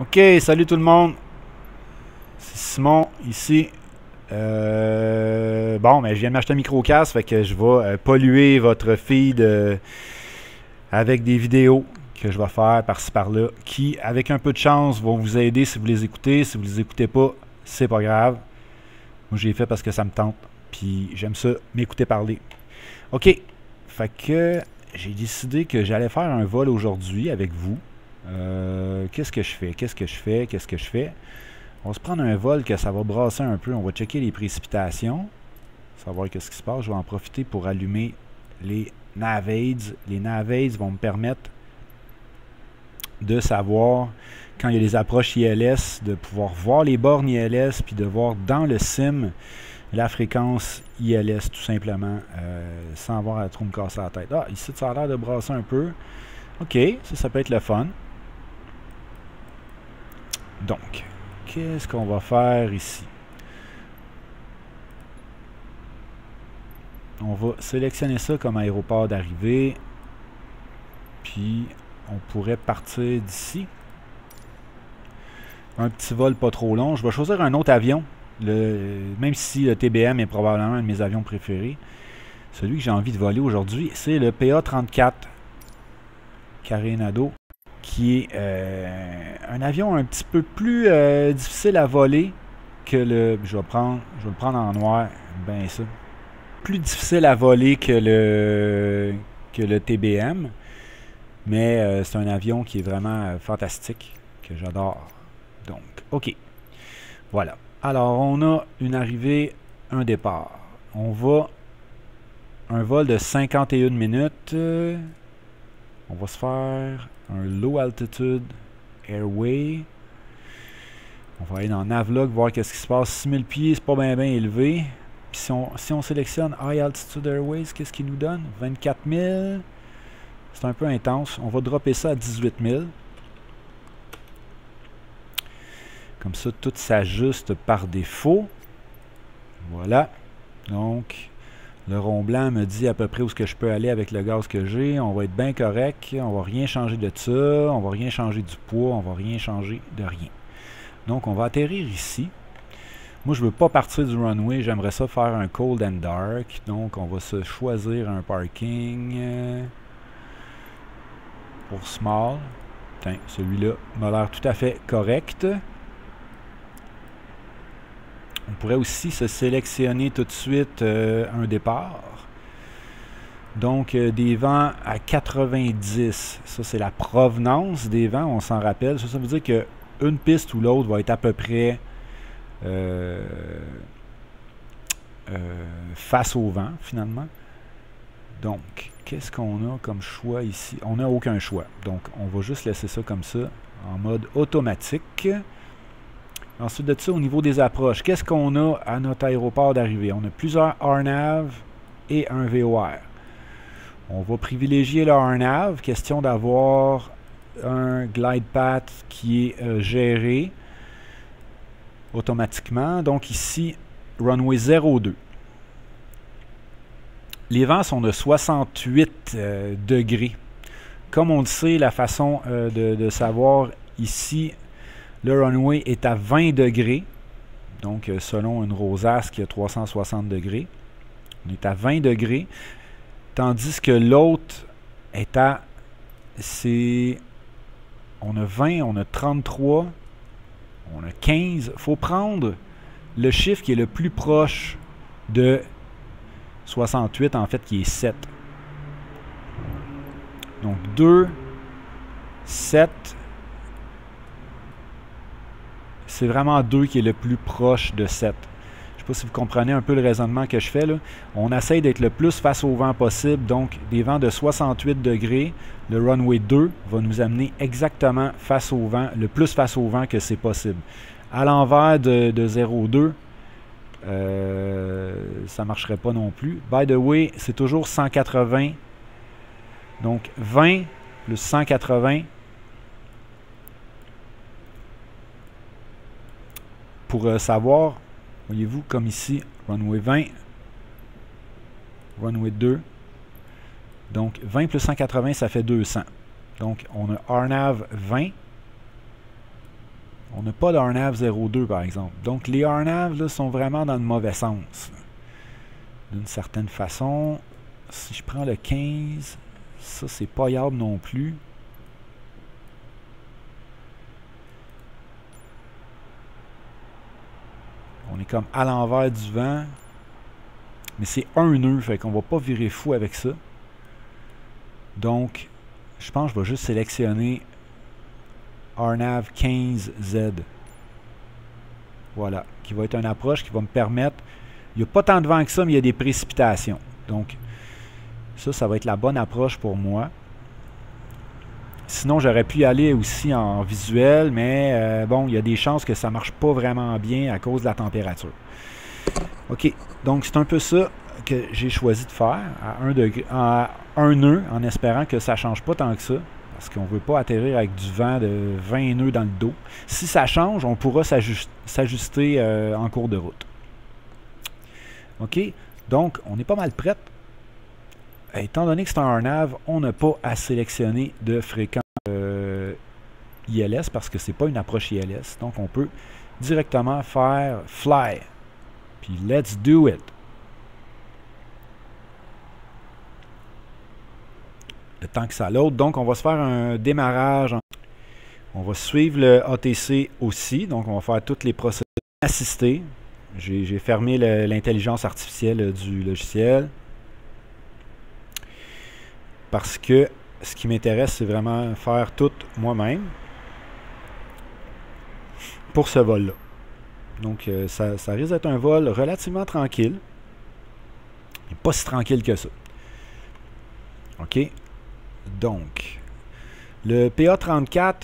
Ok, salut tout le monde. C'est Simon ici. Bon, mais je viens de m'acheter un micro-casque, fait que je vais polluer votre feed avec des vidéos que je vais faire par-ci par-là, qui, avec un peu de chance, vont vous aider si vous les écoutez. Si vous les écoutez pas, c'est pas grave. Moi, j'ai fait parce que ça me tente. Puis j'aime ça, m'écouter parler. Ok, fait que j'ai décidé que j'allais faire un vol aujourd'hui avec vous. Qu'est-ce que je fais? Qu'est-ce que je fais? Qu'est-ce que je fais? On va se prendre un vol que ça va brasser un peu. On va checker les précipitations. Savoir qu'est-ce qui se passe. Je vais en profiter pour allumer les navaids. Les navaids vont me permettre de savoir quand il y a des approches ILS, de pouvoir voir les bornes ILS, puis de voir dans le sim la fréquence ILS tout simplement, sans avoir à trop me casser la tête. Ah, ici ça a l'air de brasser un peu. Ok, ça peut être le fun. Donc, qu'est-ce qu'on va faire ici? On va sélectionner ça comme aéroport d'arrivée. Puis, on pourrait partir d'ici. Un petit vol pas trop long. Je vais choisir un autre avion. Même si le TBM est probablement un de mes avions préférés. Celui que j'ai envie de voler aujourd'hui, c'est le PA-34 Carenado, qui est un avion un petit peu plus difficile à voler que le... Je vais le prendre en noir. Ben ça. Plus difficile à voler que le TBM. Mais c'est un avion qui est vraiment fantastique, que j'adore. Donc, ok. Voilà. Alors, on a une arrivée, un départ. On va un vol de 51 minutes. On va se faire un low altitude airway. On va aller dans Navlog, voir qu'est-ce qui se passe. 6000 pieds, c'est pas bien élevé. Puis si on sélectionne High Altitude Airways, qu'est-ce qu'il nous donne? 24 000. C'est un peu intense. On va dropper ça à 18 000. Comme ça, tout s'ajuste par défaut. Voilà. Donc, le rond blanc me dit à peu près où est-ce que je peux aller avec le gaz que j'ai. On va être bien correct. On va rien changer de ça. On va rien changer du poids. On va rien changer de rien. Donc, on va atterrir ici. Moi, je ne veux pas partir du runway. J'aimerais ça faire un cold and dark. Donc, on va se choisir un parking pour small. Tiens, celui-là m'a l'air tout à fait correct. On pourrait aussi se sélectionner tout de suite un départ. Donc, des vents à 90. Ça, c'est la provenance des vents, on s'en rappelle. Ça veut dire qu'une piste ou l'autre va être à peu près face au vent, finalement. Donc, qu'est-ce qu'on a comme choix ici? On n'a aucun choix. Donc, on va juste laisser ça comme ça, en mode automatique. Ensuite de ça, au niveau des approches, qu'est-ce qu'on a à notre aéroport d'arrivée? On a plusieurs RNAV et un VOR. On va privilégier le RNAV, question d'avoir un glide path qui est géré automatiquement. Donc ici, runway 02. Les vents sont de 68 degrés. Comme on le sait, la façon de savoir ici, le runway est à 20 degrés. Donc, selon une rosace qui a 360 degrés. On est à 20 degrés. Tandis que l'autre est à... On a 20, on a 33, on a 15. Il faut prendre le chiffre qui est le plus proche de 68, en fait, qui est 7. Donc, 2, 7... C'est vraiment 2 qui est le plus proche de 7. Je ne sais pas si vous comprenez un peu le raisonnement que je fais là. On essaye d'être le plus face au vent possible. Donc, des vents de 68 degrés. Le runway 2 va nous amener exactement face au vent, le plus face au vent que c'est possible. À l'envers de 0,2, ça ne marcherait pas non plus. By the way, c'est toujours 180. Donc, 20 plus 180. Pour savoir, voyez-vous, comme ici, runway 20, runway 2. Donc, 20 plus 180, ça fait 200. Donc, on a RNAV 20. On n'a pas d'RNAV 0.2 par exemple. Donc les RNAV là, sont vraiment dans le mauvais sens. D'une certaine façon, si je prends le 15, ça c'est pas viable non plus. On est comme à l'envers du vent. Mais c'est un nœud, fait qu'on va pas virer fou avec ça. Donc, je pense que je vais juste sélectionner RNAV 15Z. Voilà, qui va être une approche qui va me permettre... Il n'y a pas tant de vent que ça, mais il y a des précipitations. Donc, ça va être la bonne approche pour moi. Sinon, j'aurais pu y aller aussi en visuel, mais bon, il y a des chances que ça ne marche pas vraiment bien à cause de la température. OK, donc c'est un peu ça que j'ai choisi de faire à 1 degré, à 1 nœud, en espérant que ça ne change pas tant que ça, parce qu'on ne veut pas atterrir avec du vent de 20 nœuds dans le dos. Si ça change, on pourra s'ajuster en cours de route. OK, donc on est pas mal prêt. Étant donné que c'est un RNAV, on n'a pas à sélectionner de fréquence ILS parce que c'est pas une approche ILS. Donc on peut directement faire fly. Puis let's do it. Le temps que ça load. Donc on va se faire un démarrage. On va suivre le ATC aussi. Donc on va faire toutes les procédures assistées. J'ai fermé l'intelligence artificielle du logiciel. Parce que ce qui m'intéresse, c'est vraiment faire tout moi-même pour ce vol-là. Donc, ça risque d'être un vol relativement tranquille. Mais pas si tranquille que ça. OK? Donc, le PA-34,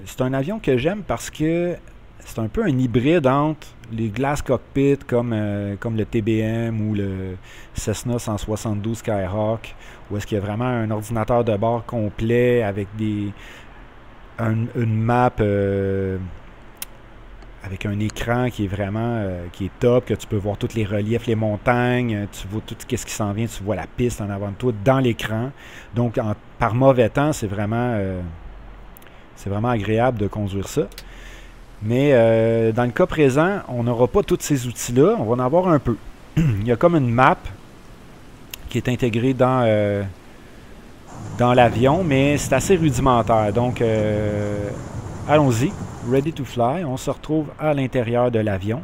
c'est un avion que j'aime parce que c'est un peu un hybride entre les Glass Cockpit comme le TBM ou le Cessna 172 Skyhawk, où est-ce qu'il y a vraiment un ordinateur de bord complet avec une map avec un écran qui est vraiment qui est top, que tu peux voir tous les reliefs, les montagnes, tu vois tout ce qui s'en vient, tu vois la piste en avant de toi dans l'écran. Donc par mauvais temps, c'est vraiment agréable de conduire ça. Mais dans le cas présent, on n'aura pas tous ces outils-là. On va en avoir un peu. Il y a comme une map qui est intégrée dans l'avion, mais c'est assez rudimentaire. Donc, allons-y. Ready to fly. On se retrouve à l'intérieur de l'avion.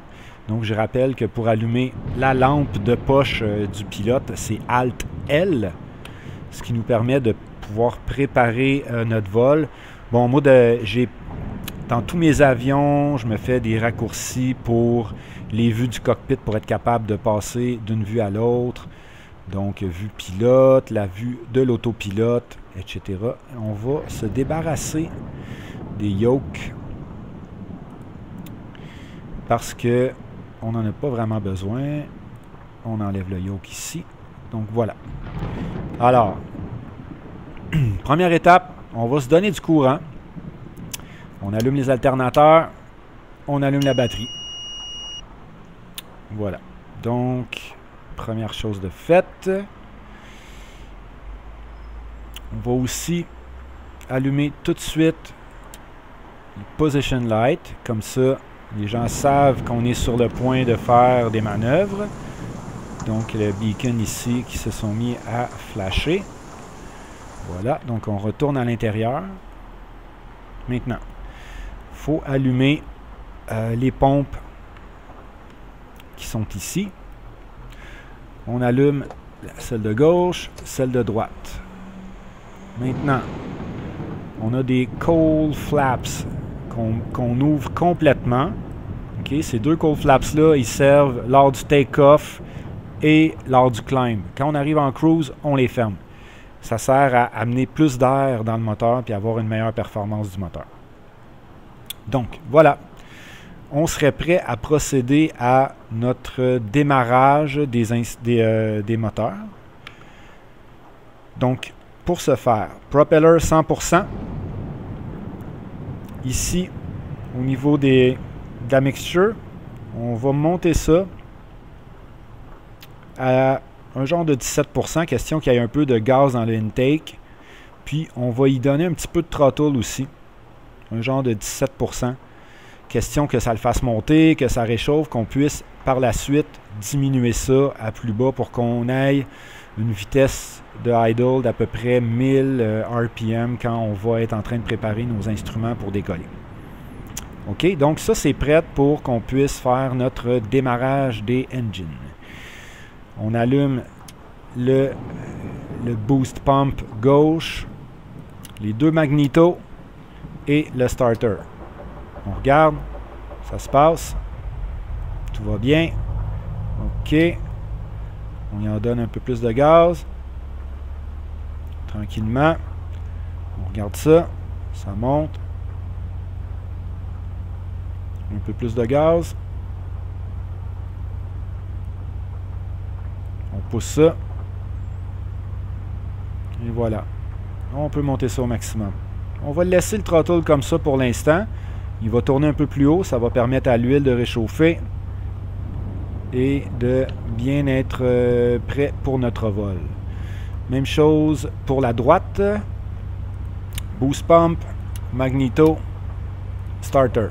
Donc, je rappelle que pour allumer la lampe de poche du pilote, c'est Alt-L, ce qui nous permet de pouvoir préparer notre vol. Bon, moi, dans tous mes avions, je me fais des raccourcis pour les vues du cockpit pour être capable de passer d'une vue à l'autre. Donc, vue pilote, la vue de l'autopilote, etc. On va se débarrasser des yokes parce que on n'en a pas vraiment besoin. On enlève le yoke ici. Donc, voilà. Alors, première étape, on va se donner du courant. On allume les alternateurs, on allume la batterie. Voilà. Donc, première chose de faite. On va aussi allumer tout de suite le position light. Comme ça, les gens savent qu'on est sur le point de faire des manœuvres. Donc, le beacon ici qui se sont mis à flasher. Voilà. Donc, on retourne à l'intérieur. Maintenant, il faut allumer les pompes qui sont ici. On allume celle de gauche, celle de droite. Maintenant, on a des cold flaps qu'on ouvre complètement. Okay? Ces deux cold flaps-là, ils servent lors du take-off et lors du climb. Quand on arrive en cruise, on les ferme. Ça sert à amener plus d'air dans le moteur et avoir une meilleure performance du moteur. Donc, voilà. On serait prêt à procéder à notre démarrage des moteurs. Donc, pour ce faire, propeller 100%. Ici, au niveau de la mixture, on va monter ça à un genre de 17%, question qu'il y ait un peu de gaz dans le intake. Puis, on va y donner un petit peu de throttle aussi. un genre de 17%. Question que ça le fasse monter, que ça réchauffe, qu'on puisse par la suite diminuer ça à plus bas pour qu'on aille une vitesse de idle d'à peu près 1000 RPM quand on va être en train de préparer nos instruments pour décoller. OK, donc ça c'est prêt pour qu'on puisse faire notre démarrage des engines. On allume le boost pump gauche, les deux magnétos et le starter. On regarde, ça se passe, tout va bien. OK, on y en donne un peu plus de gaz, tranquillement. On regarde ça, ça monte. Un peu plus de gaz. On pousse ça. Et voilà. On peut monter ça au maximum. On va laisser le throttle comme ça pour l'instant. Il va tourner un peu plus haut. Ça va permettre à l'huile de réchauffer et de bien être prêt pour notre vol. Même chose pour la droite. Boost pump, magnéto, starter.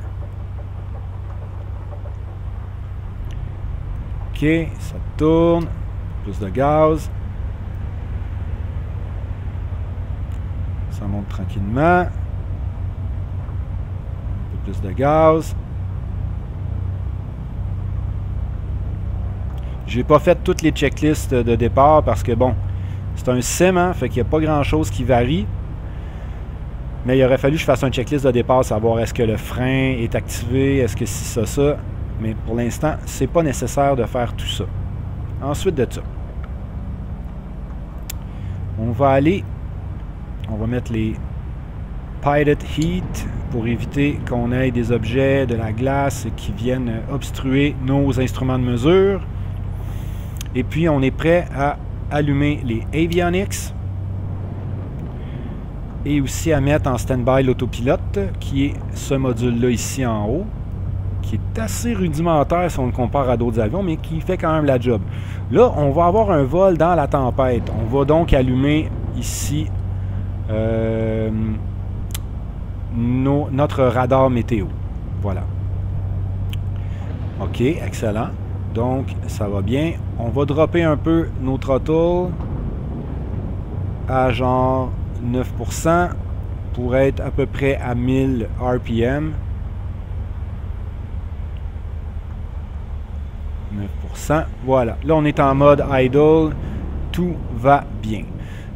OK, ça tourne. Plus de gaz. Ça monte tranquillement. Un peu plus de gaz. J'ai pas fait toutes les checklists de départ parce que bon, c'est un sim, hein, fait qu'il n'y a pas grand chose qui varie. Mais il aurait fallu que je fasse un checklist de départ, savoir est-ce que le frein est activé, est-ce que si ça. Mais pour l'instant, c'est pas nécessaire de faire tout ça. Ensuite de ça, on va mettre les Pilot Heat pour éviter qu'on ait des objets de la glace qui viennent obstruer nos instruments de mesure. Et puis, on est prêt à allumer les avionics et aussi à mettre en stand-by l'autopilote, qui est ce module-là ici en haut, qui est assez rudimentaire si on le compare à d'autres avions, mais qui fait quand même la job. Là, on va avoir un vol dans la tempête. On va donc allumer ici notre radar météo. Voilà. OK, excellent. Donc, ça va bien. On va dropper un peu nos throttles à genre 9% pour être à peu près à 1000 RPM. 9%. Voilà. Là, on est en mode idle. Tout va bien.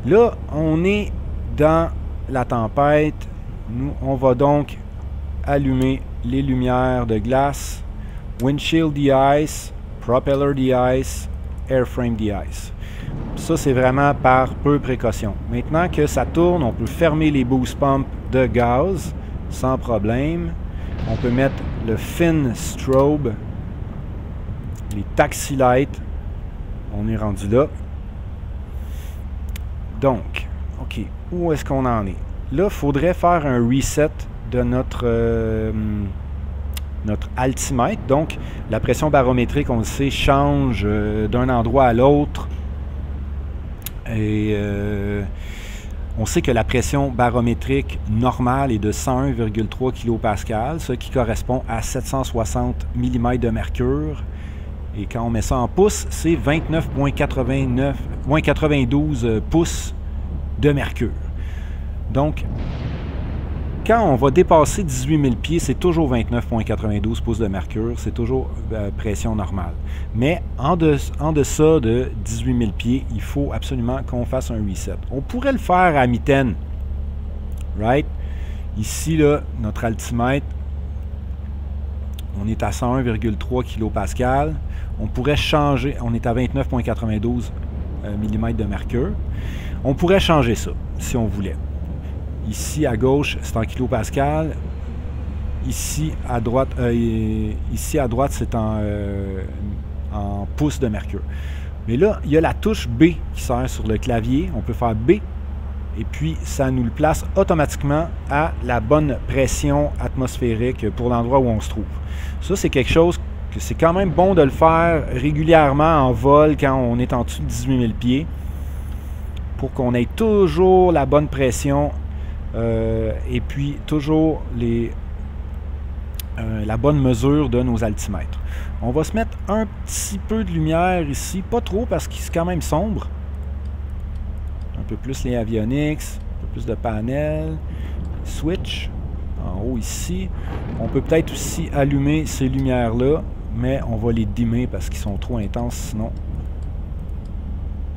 Là, on est dans la tempête. Nous, on va donc allumer les lumières de glace, windshield de-ice, propeller de-ice, airframe de-ice. Ça, c'est vraiment par peu précaution. Maintenant que ça tourne, on peut fermer les boost pumps de gaz sans problème. On peut mettre le fin strobe, les taxi lights. On est rendu là. Donc, OK, où est-ce qu'on en est? Là, il faudrait faire un reset de notre altimètre. Donc, la pression barométrique, on le sait, change d'un endroit à l'autre. Et on sait que la pression barométrique normale est de 101,3 kPa, ce qui correspond à 760 mm de mercure. Et quand on met ça en pouces, c'est 29,92 pouces de mercure. Donc, quand on va dépasser 18 000 pieds, c'est toujours 29,92 pouces de mercure. C'est toujours pression normale. Mais en deçà de 18 000 pieds, il faut absolument qu'on fasse un reset. On pourrait le faire à mitaine. Right? Ici, là, notre altimètre, on est à 101,3 kPa. On pourrait changer, on est à 29,92 mm de mercure. On pourrait changer ça, si on voulait. Ici, à gauche, c'est en kilopascal. Ici, à droite, c'est en pouces de mercure. Mais là, il y a la touche B qui sert sur le clavier. On peut faire B. Et puis, ça nous le place automatiquement à la bonne pression atmosphérique pour l'endroit où on se trouve. Ça, c'est quelque chose que c'est quand même bon de le faire régulièrement en vol quand on est en dessous de 18 000 pieds pour qu'on ait toujours la bonne pression et puis toujours la bonne mesure de nos altimètres. On va se mettre un petit peu de lumière ici, pas trop parce qu'il est quand même sombre. Un peu plus les avionics, un peu plus de panels, switch en haut ici. On peut peut-être aussi allumer ces lumières-là, mais on va les dimmer parce qu'ils sont trop intenses, sinon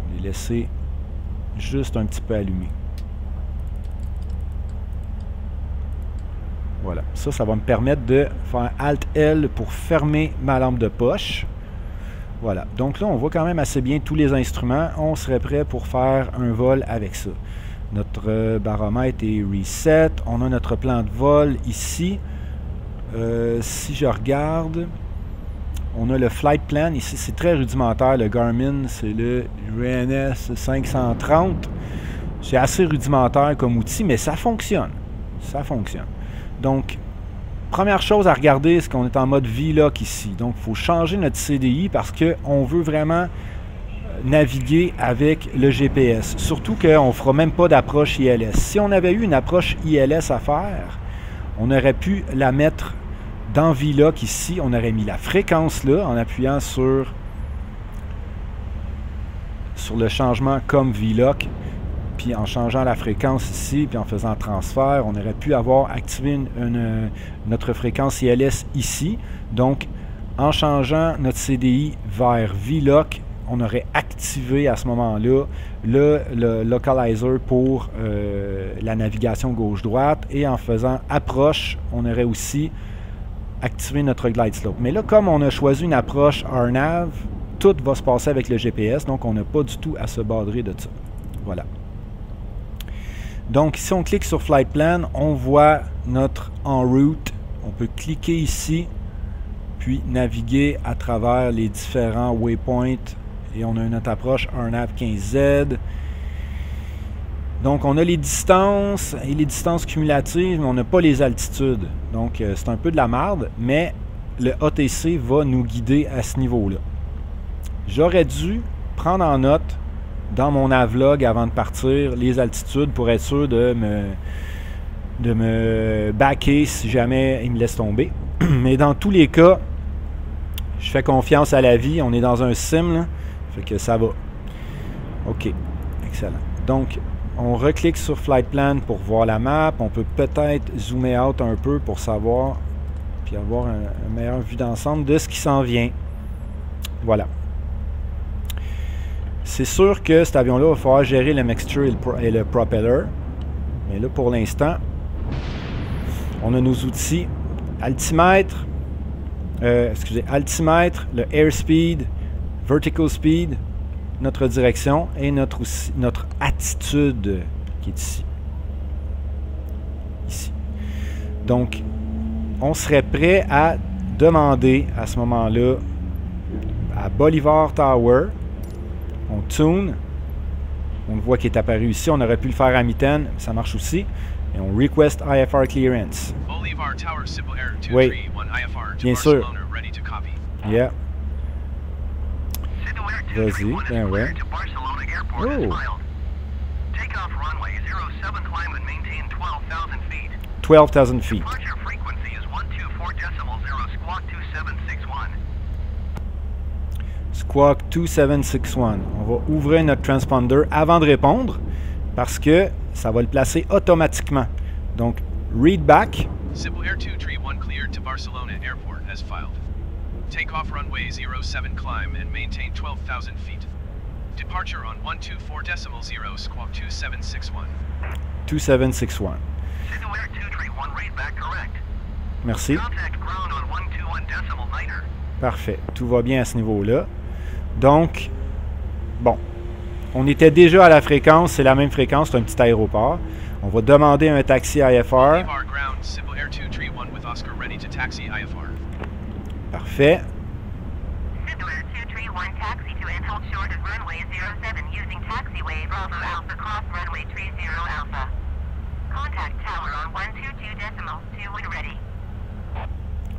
on va les laisser juste un petit peu allumés. Voilà, ça va me permettre de faire Alt-L pour fermer ma lampe de poche. Voilà, donc là, on voit quand même assez bien tous les instruments. On serait prêt pour faire un vol avec ça. Notre baromètre est reset. On a notre plan de vol ici. Si je regarde, on a le flight plan. Ici, c'est très rudimentaire. Le Garmin, c'est le UNS 530. C'est assez rudimentaire comme outil, mais ça fonctionne. Ça fonctionne. Donc, première chose à regarder, c'est qu'on est en mode VLOC ici. Donc, il faut changer notre CDI parce qu'on veut vraiment naviguer avec le GPS. Surtout qu'on ne fera même pas d'approche ILS. Si on avait eu une approche ILS à faire, on aurait pu la mettre dans VLOC ici. On aurait mis la fréquence là en appuyant sur le changement comme VLOC. Puis en changeant la fréquence ici, puis en faisant transfert, on aurait pu avoir activé notre fréquence ILS ici. Donc, en changeant notre CDI vers VLOC, on aurait activé à ce moment-là le localizer pour la navigation gauche-droite. Et en faisant approche, on aurait aussi activé notre glide slope. Mais là, comme on a choisi une approche RNAV, tout va se passer avec le GPS. Donc, on n'a pas du tout à se badrer de ça. Voilà. Donc, si on clique sur Flight Plan, on voit notre en route. On peut cliquer ici, puis naviguer à travers les différents waypoints. Et on a notre approche RNAV 15Z. Donc, on a les distances et les distances cumulatives, mais on n'a pas les altitudes. Donc, c'est un peu de la merde, mais le ATC va nous guider à ce niveau-là. J'aurais dû prendre en note dans mon navlog avant de partir les altitudes pour être sûr de me backer si jamais il me laisse tomber. Mais dans tous les cas, je fais confiance à la vie. On est dans un sim, là, fait que ça va. OK, excellent. Donc, on reclique sur Flight Plan pour voir la map. On peut peut-être zoomer out un peu pour savoir, puis avoir une meilleure vue d'ensemble de ce qui s'en vient. Voilà. C'est sûr que cet avion-là va falloir gérer le mixture et le propeller. Mais là, pour l'instant, on a nos outils altimètre, altimètre, le airspeed, vertical speed, notre direction et notre attitude qui est ici. Ici. Donc, on serait prêt à demander à ce moment-là à Bolivar Tower. On tune. On le voit qui est apparu ici. On aurait pu le faire à mitaine. Ça marche aussi. Et on request IFR clearance. Oui. Bien sûr. Yeah. Vas-y. Ben ouais. Oh. 12,000 feet. Squawk 2761. On va ouvrir notre transponder avant de répondre parce que ça va le placer automatiquement. Donc, read back. Simple Air 231 cleared to Barcelona Airport as filed. Takeoff runway 07 climb and maintain 12,000 feet. Departure on 124.0 squawk 2761. 2761. Simple Air 231 read back correct. Merci. Contact ground on 121.9. Parfait. Tout va bien à ce niveau-là. Donc, bon, on était déjà à la fréquence, c'est la même fréquence, c'est un petit aéroport. On va demander un taxi IFR. Parfait.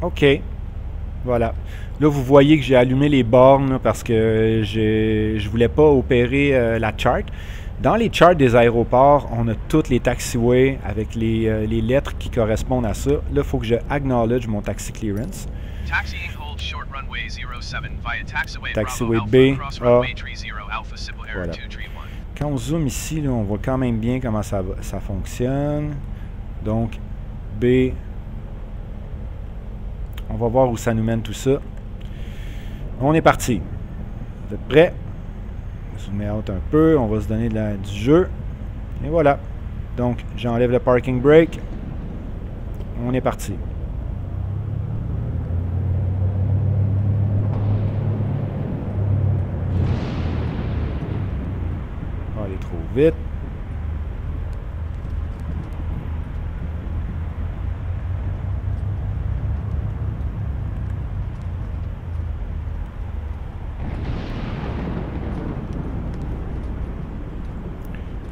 OK. Voilà. Là, vous voyez que j'ai allumé les bornes là, parce que je ne voulais pas opérer la chart. Dans les charts des aéroports, on a toutes les taxiways avec les lettres qui correspondent à ça. Là, il faut que je acknowledge mon taxi clearance. Taxiing hold short runway 07 via Taxiway Bravo B, Alpha, cross A. runway 30 Alpha Simple Error Voilà. 231. Quand on zoome ici, là, on voit quand même bien comment ça fonctionne. Donc, B. On va voir où ça nous mène tout ça. On est parti. Vous êtes prêts? Zoomer out un peu. On va se donner du jeu. Et voilà. Donc, j'enlève le parking brake. On est parti. On va aller trop vite.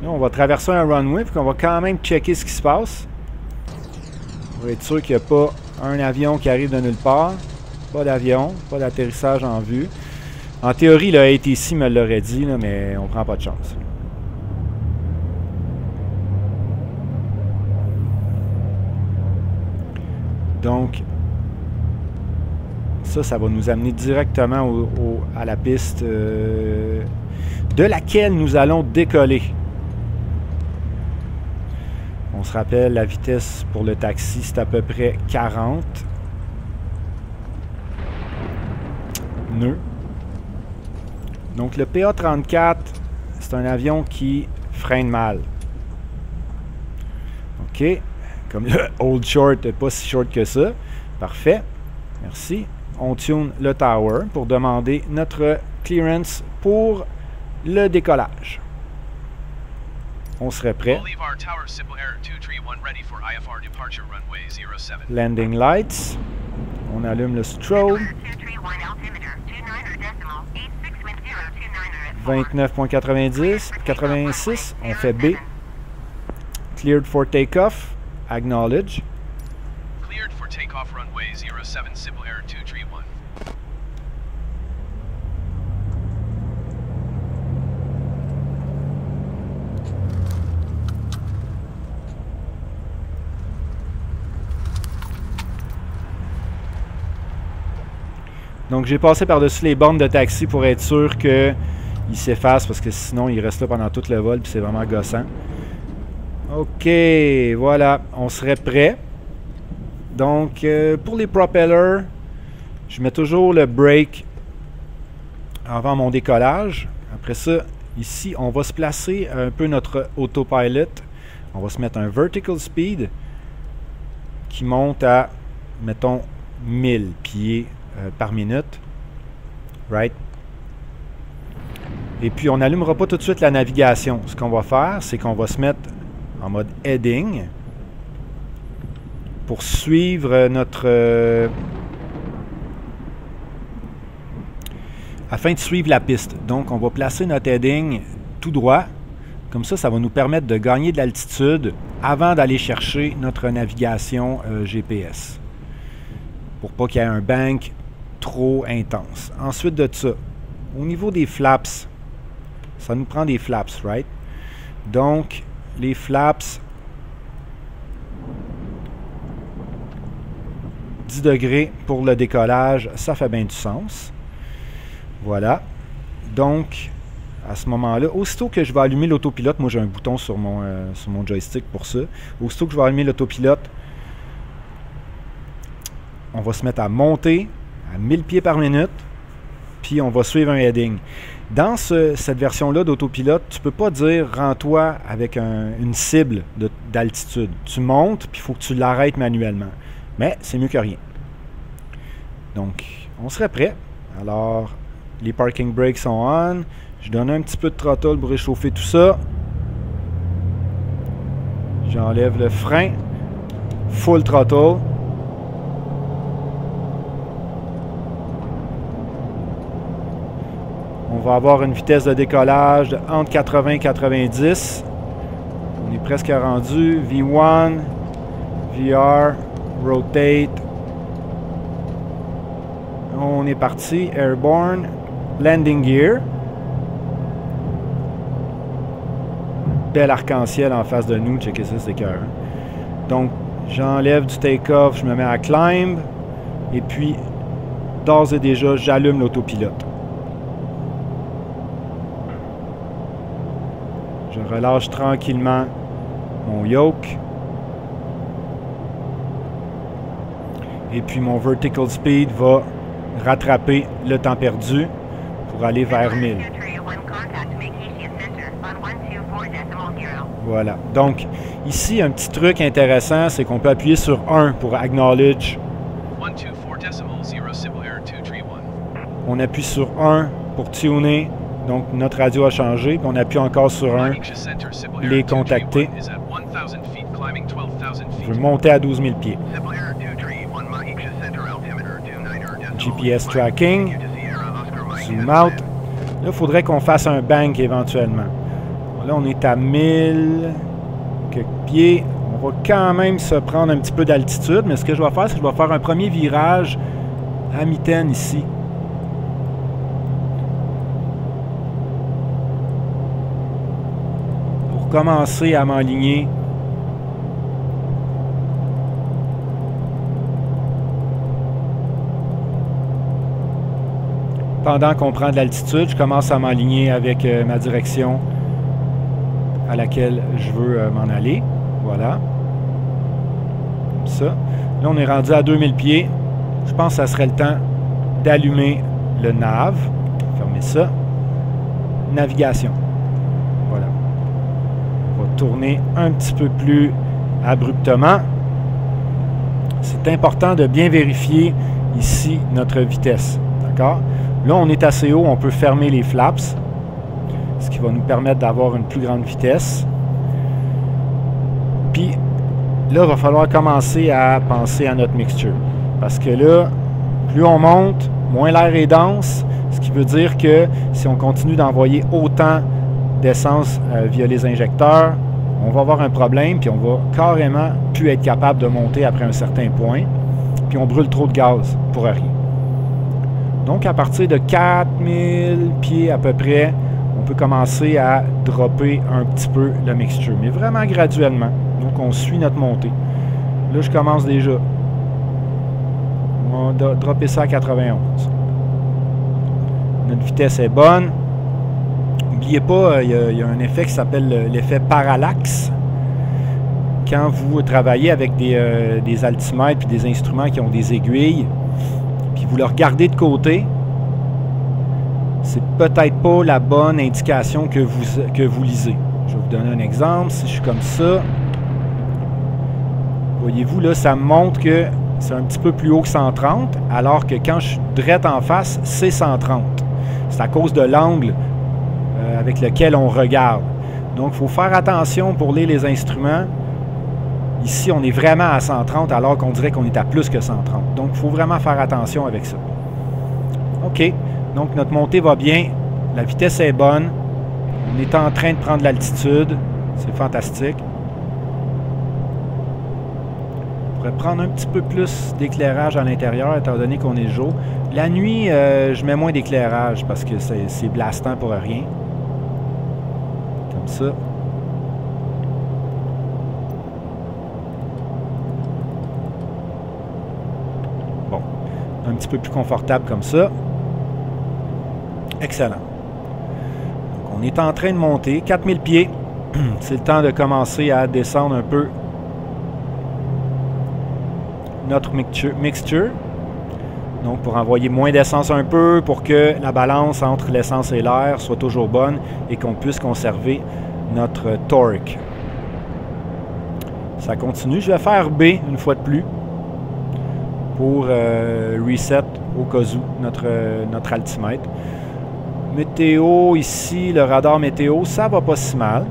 Là, on va traverser un runway, puis on va quand même checker ce qui se passe. On va être sûr qu'il n'y a pas un avion qui arrive de nulle part. Pas d'avion, pas d'atterrissage en vue. En théorie, le ATC me l'aurait dit, là, mais on prend pas de chance. Donc, ça va nous amener directement à la piste de laquelle nous allons décoller. On se rappelle, la vitesse pour le taxi, c'est à peu près 40 nœuds. Donc, le PA-34, c'est un avion qui freine mal. OK. Comme le Old Short, pas si short que ça. Parfait. Merci. On tune le tower pour demander notre clearance pour le décollage. On serait prêt. Landing lights. On allume le strobe. 29.90, 86. On fait B. Cleared for takeoff. Acknowledge. Cleared for takeoff runway 07 Simple Error 231. Donc j'ai passé par-dessus les bornes de taxi pour être sûr qu'il s'efface parce que sinon il reste là pendant tout le vol puis c'est vraiment gossant. OK, voilà, on serait prêt. Donc, pour les propellers, je mets toujours le brake avant mon décollage. Après ça, ici, on va se placer un peu notre autopilot. On va se mettre un vertical speed qui monte à, mettons, 1000 pieds par minute. Right? Et puis, on n'allumera pas tout de suite la navigation. Ce qu'on va faire, c'est qu'on va se mettre en mode heading pour suivre notre afin de suivre la piste. Donc on va placer notre heading tout droit, comme ça va nous permettre de gagner de l'altitude avant d'aller chercher notre navigation GPS pour pas qu'il y ait un bank trop intense. Ensuite de ça, au niveau des flaps, ça nous prend des flaps, right? Donc les flaps, 10 degrés pour le décollage, ça fait bien du sens. Voilà. Donc, à ce moment-là, aussitôt que je vais allumer l'autopilote, moi j'ai un bouton sur mon joystick pour ça. Aussitôt que je vais allumer l'autopilote, on va se mettre à monter à 1000 pieds par minute, puis on va suivre un heading. Dans cette version-là d'autopilote, tu ne peux pas dire « rends-toi avec une cible d'altitude ». Tu montes, puis il faut que tu l'arrêtes manuellement. Mais c'est mieux que rien. Donc, on serait prêt. Alors, les parking brakes sont on. Je donne un petit peu de throttle pour réchauffer tout ça. J'enlève le frein. Full throttle. On va avoir une vitesse de décollage de entre 80 et 90. On est presque rendu. V1, VR, rotate. On est parti. Airborne. Landing gear. bel arc-en-ciel en face de nous. Checkez ça, c'est cœur. Donc, j'enlève du take-off, je me mets à climb. Et puis, d'ores et déjà, j'allume l'autopilote. Je relâche tranquillement mon yoke. Et puis, mon vertical speed va rattraper le temps perdu pour aller vers 1000. Voilà. Donc, ici, un petit truc intéressant, c'est qu'on peut appuyer sur 1 pour acknowledge. On appuie sur 1 pour tuner. Donc, notre radio a changé. Puis on appuie encore sur 1. Les contacter. Je veux monter à 12 000 pieds. GPS tracking. Zoom out. Là, il faudrait qu'on fasse un bank éventuellement. Là, on est à 1000 quelques pieds. On va quand même se prendre un petit peu d'altitude, mais ce que je vais faire, c'est que je vais faire un premier virage à mitaine ici. Pour commencer à m'aligner. Pendant qu'on prend de l'altitude, je commence à m'aligner avec ma direction à laquelle je veux m'en aller. Voilà. Comme ça. Là, on est rendu à 2000 pieds. Je pense que ça serait le temps d'allumer le nav. Fermez ça. Navigation. Voilà. On va tourner un petit peu plus abruptement. C'est important de bien vérifier ici notre vitesse. D'accord? Là, on est assez haut, on peut fermer les flaps, ce qui va nous permettre d'avoir une plus grande vitesse. Puis, là, il va falloir commencer à penser à notre mixture. Parce que là, plus on monte, moins l'air est dense, ce qui veut dire que si on continue d'envoyer autant d'essence via les injecteurs, on va avoir un problème, puis on va carrément plus être capable de monter après un certain point, puis on brûle trop de gaz pour rien. Donc, à partir de 4000 pieds à peu près, on peut commencer à dropper un petit peu la mixture, mais vraiment graduellement. Donc, on suit notre montée. Là, je commence déjà. On va dropper ça à 91. Notre vitesse est bonne. N'oubliez pas, il y a un effet qui s'appelle l'effet parallaxe. Quand vous travaillez avec des altimètres et des instruments qui ont des aiguilles, puis vous le regardez de côté, c'est peut-être pas la bonne indication que vous lisez. Je vais vous donner un exemple. Si je suis comme ça, voyez-vous, là, ça me montre que c'est un petit peu plus haut que 130, alors que quand je suis droit en face, c'est 130. C'est à cause de l'angle avec lequel on regarde. Donc, il faut faire attention pour lire les instruments. Ici, on est vraiment à 130 alors qu'on dirait qu'on est à plus que 130. Donc, il faut vraiment faire attention avec ça. OK. Donc, notre montée va bien. La vitesse est bonne. On est en train de prendre l'altitude. C'est fantastique. On pourrait prendre un petit peu plus d'éclairage à l'intérieur étant donné qu'on est le jour. La nuit, je mets moins d'éclairage parce que c'est blastant pour rien. Comme ça. Un petit peu plus confortable comme ça. Excellent. Donc, on est en train de monter. 4000 pieds. C'est le temps de commencer à descendre un peu notre mixture. Donc, pour envoyer moins d'essence un peu, pour que la balance entre l'essence et l'air soit toujours bonne et qu'on puisse conserver notre torque. Ça continue. Je vais faire B une fois de plus pour reset au cas où notre altimètre. Météo ici, le radar météo, ça va pas si mal.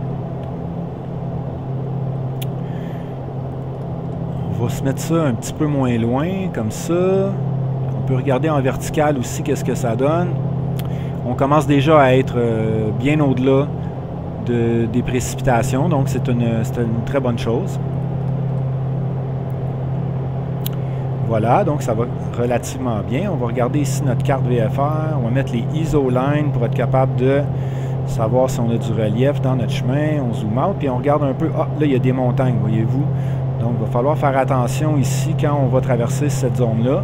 On va se mettre ça un petit peu moins loin, comme ça. On peut regarder en vertical aussi qu'est-ce que ça donne. On commence déjà à être bien au-delà des précipitations, donc c'est une très bonne chose. Voilà, donc ça va relativement bien. On va regarder ici notre carte VFR. On va mettre les ISO lines pour être capable de savoir si on a du relief dans notre chemin. On zoome out, puis on regarde un peu. Ah, là, il y a des montagnes, voyez-vous. Donc, il va falloir faire attention ici quand on va traverser cette zone-là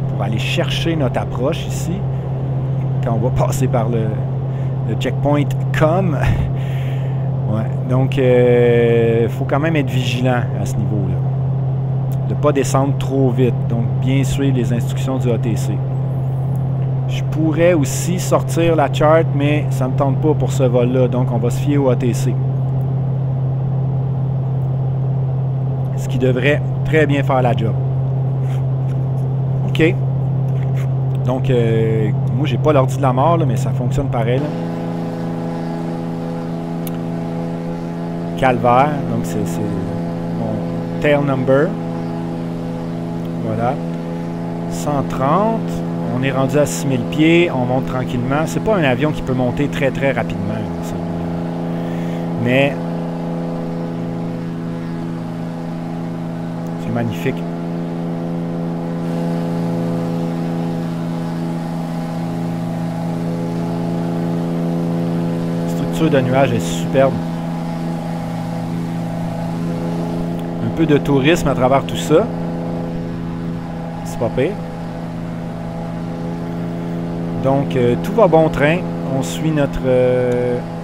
pour aller chercher notre approche ici. Quand on va passer par le checkpoint COM. Ouais, donc, il faut quand même être vigilant à ce niveau-là. De ne pas descendre trop vite. Donc, bien suivre les instructions du ATC. Je pourrais aussi sortir la chart, mais ça ne me tente pas pour ce vol-là. Donc, on va se fier au ATC. Ce qui devrait très bien faire la job. OK. Donc, moi, j'ai pas l'ordi de la mort, là, mais ça fonctionne pareil. Là. Calvaire. Donc, c'est mon tail number. Voilà. 130. On est rendu à 6000 pieds. On monte tranquillement. C'est pas un avion qui peut monter très, très rapidement. Ça. Mais c'est magnifique. La structure de nuage est superbe. Un peu de tourisme à travers tout ça. C'est pas pire. Donc, tout va bon train. On suit notre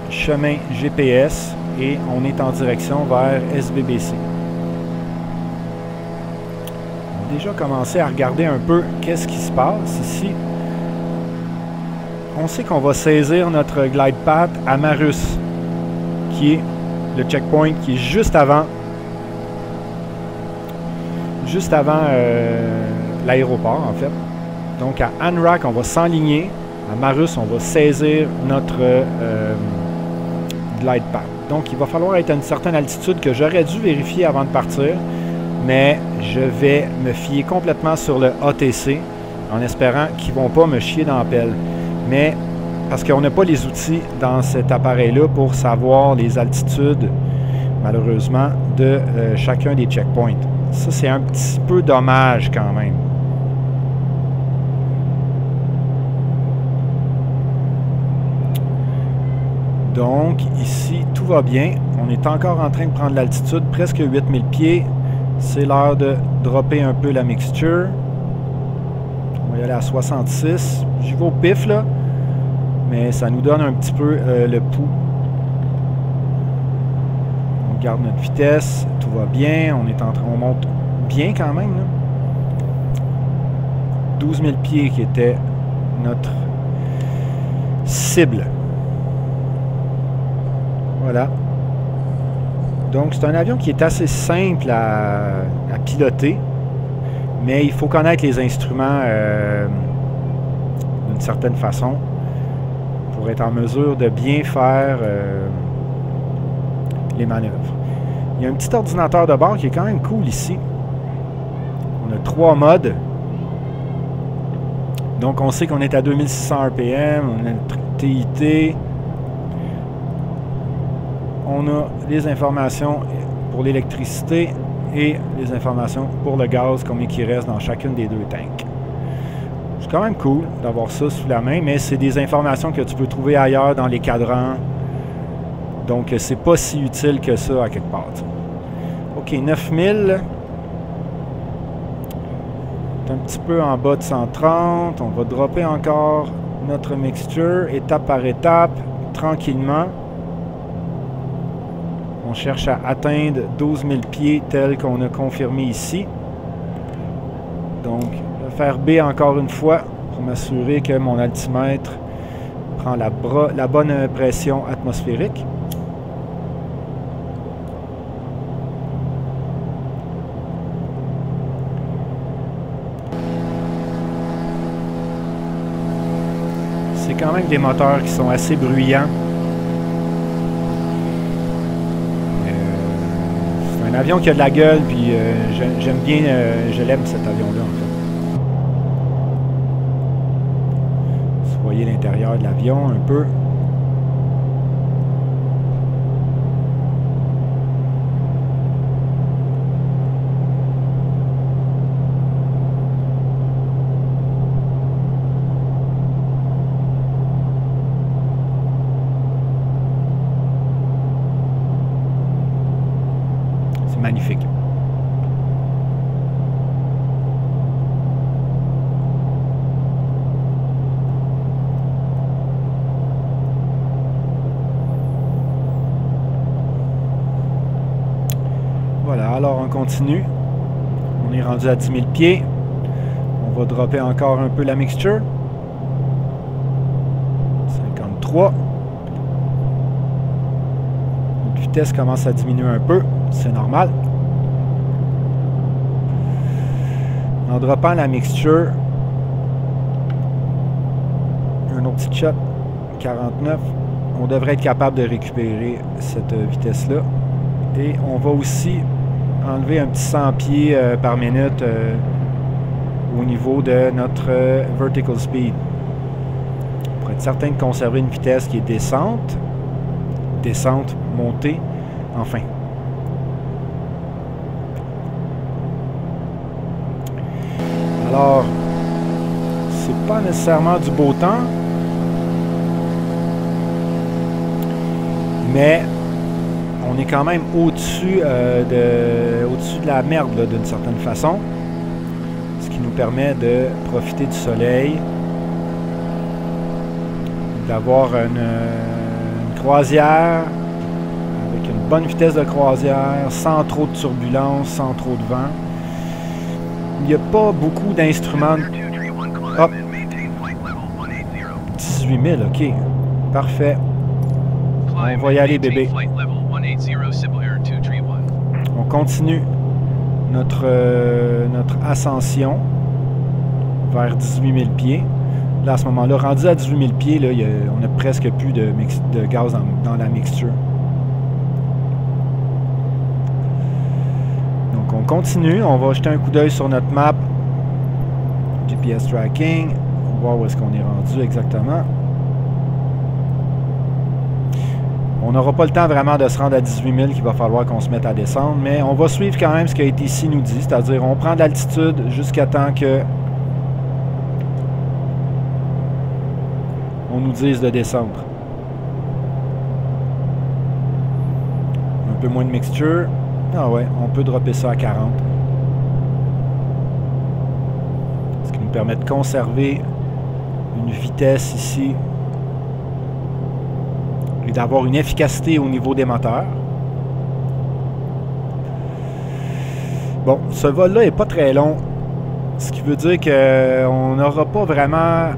chemin GPS et on est en direction vers SBBC. On a déjà commencé à regarder un peu qu'est-ce qui se passe ici. On sait qu'on va saisir notre glide path à Marus, qui est le checkpoint qui est juste avant l'aéroport, en fait. Donc, à Anrak, on va s'enligner. À Marus, on va saisir notre glide path. Donc, il va falloir être à une certaine altitude que j'aurais dû vérifier avant de partir. Mais je vais me fier complètement sur le ATC en espérant qu'ils ne vont pas me chier dans la pelle. Mais, parce qu'on n'a pas les outils dans cet appareil-là pour savoir les altitudes, malheureusement, de chacun des checkpoints. Ça, c'est un petit peu dommage quand même. Donc, ici, tout va bien. On est encore en train de prendre l'altitude, presque 8000 pieds. C'est l'heure de dropper un peu la mixture. On va y aller à 66. J'y vais au pif, là. Mais ça nous donne un petit peu le pouls. On garde notre vitesse. Tout va bien. On monte bien quand même, là. 12 000 pieds qui était notre cible. Voilà. Donc, c'est un avion qui est assez simple à piloter, mais il faut connaître les instruments d'une certaine façon pour être en mesure de bien faire les manœuvres. Il y a un petit ordinateur de bord qui est quand même cool ici. On a 3 modes. Donc, on sait qu'on est à 2600 RPM, on a le TIT. On a les informations pour l'électricité et les informations pour le gaz, combien il reste dans chacune des deux tanks. C'est quand même cool d'avoir ça sous la main, mais c'est des informations que tu peux trouver ailleurs dans les cadrans. Donc, c'est pas si utile que ça à quelque part. OK, 9000. C'est un petit peu en bas de 130. On va dropper encore notre mixture, étape par étape, tranquillement. On cherche à atteindre 12 000 pieds tel qu'on a confirmé ici. Donc, je vais faire B encore une fois pour m'assurer que mon altimètre prend la bonne pression atmosphérique. C'est quand même des moteurs qui sont assez bruyants. C'est un avion qui a de la gueule, puis j'aime bien, je l'aime cet avion-là en fait. Vous voyez l'intérieur de l'avion un peu. continue. On est rendu à 10 000 pieds. On va dropper encore un peu la mixture. 53. Notre vitesse commence à diminuer un peu. C'est normal. En droppant la mixture, un autre petit shot, 49, on devrait être capable de récupérer cette vitesse-là. Et on va aussi enlever un petit 100 pieds par minute au niveau de notre vertical speed. Pour être certain de conserver une vitesse qui est descente, montée, enfin. Alors, c'est pas nécessairement du beau temps, mais on est quand même au-dessus de la merde d'une certaine façon, ce qui nous permet de profiter du soleil, d'avoir une croisière avec une bonne vitesse de croisière, sans trop de turbulence, sans trop de vent. Il n'y a pas beaucoup d'instruments. Hop. 18 000, ok. Parfait. On va y aller, bébé. On continue notre ascension vers 18 000 pieds. Là, à ce moment-là, rendu à 18 000 pieds, là, on n'a presque plus de gaz dans la mixture. Donc, on continue. On va jeter un coup d'œil sur notre map. GPS tracking. On va voir où est-ce qu'on est rendu exactement. On n'aura pas le temps vraiment de se rendre à 18 000 qu'il va falloir qu'on se mette à descendre, mais on va suivre quand même ce que ATC nous dit, c'est-à-dire on prend de l'altitude jusqu'à temps que on nous dise de descendre. Un peu moins de mixture. Ah ouais, on peut dropper ça à 40. Ce qui nous permet de conserver une vitesse ici et d'avoir une efficacité au niveau des moteurs. Bon, ce vol-là n'est pas très long, ce qui veut dire qu'on n'aura pas vraiment,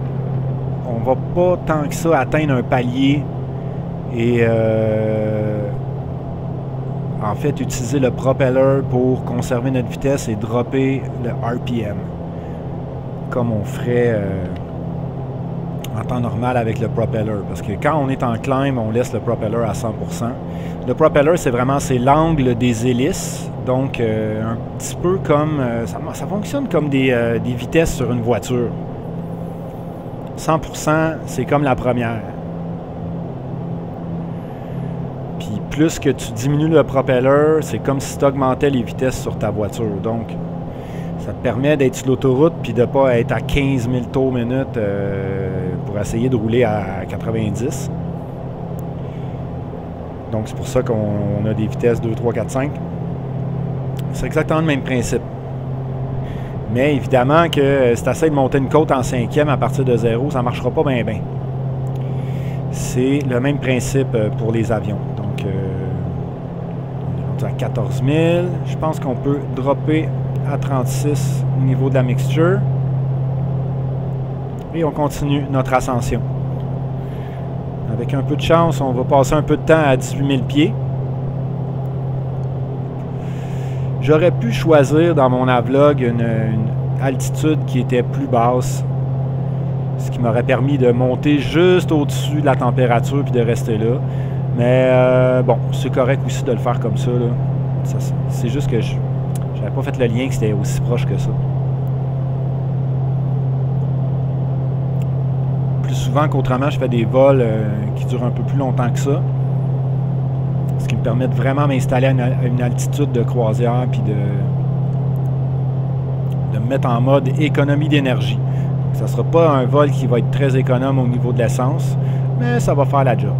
on va pas tant que ça atteindre un palier et en fait utiliser le propeller pour conserver notre vitesse et dropper le RPM comme on ferait en temps normal avec le propeller, parce que quand on est en climb, on laisse le propeller à 100%. Le propeller, c'est l'angle des hélices, donc un petit peu comme... ça fonctionne comme des vitesses sur une voiture. 100%, c'est comme la première. Puis plus que tu diminues le propeller, c'est comme si tu augmentais les vitesses sur ta voiture. Donc, ça te permet d'être sur l'autoroute puis de ne pas être à 15 000 tours minute pour essayer de rouler à 90. Donc, c'est pour ça qu'on a des vitesses 2, 3, 4, 5. C'est exactement le même principe. Mais évidemment que si tu essaies de monter une côte en 5e à partir de 0, ça ne marchera pas bien bien. C'est le même principe pour les avions. Donc, on est rendu à 14 000. Je pense qu'on peut dropper à 36 au niveau de la mixture. Et on continue notre ascension. Avec un peu de chance, on va passer un peu de temps à 18 000 pieds. J'aurais pu choisir dans mon navlog une altitude qui était plus basse, ce qui m'aurait permis de monter juste au-dessus de la température puis de rester là. Mais bon, c'est correct aussi de le faire comme ça. C'est juste que j'avais pas fait le lien que c'était aussi proche que ça. Plus souvent qu'autrement, je fais des vols qui durent un peu plus longtemps que ça. Ce qui me permet de vraiment m'installer à une altitude de croisière puis de me mettre en mode économie d'énergie. Ça ne sera pas un vol qui va être très économe au niveau de l'essence, mais ça va faire la job.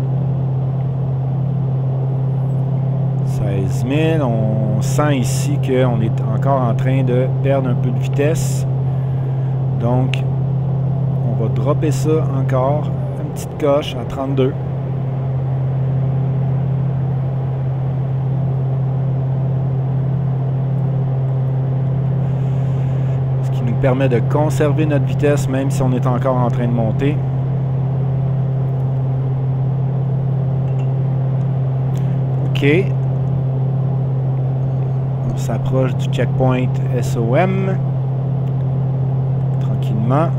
16 000, on sent ici qu'on est encore en train de perdre un peu de vitesse. Donc, on va dropper ça encore, une petite coche à 32. nous permet de conserver notre vitesse même si on est encore en train de monter. OK. On s'approche du checkpoint SOM. Tranquillement.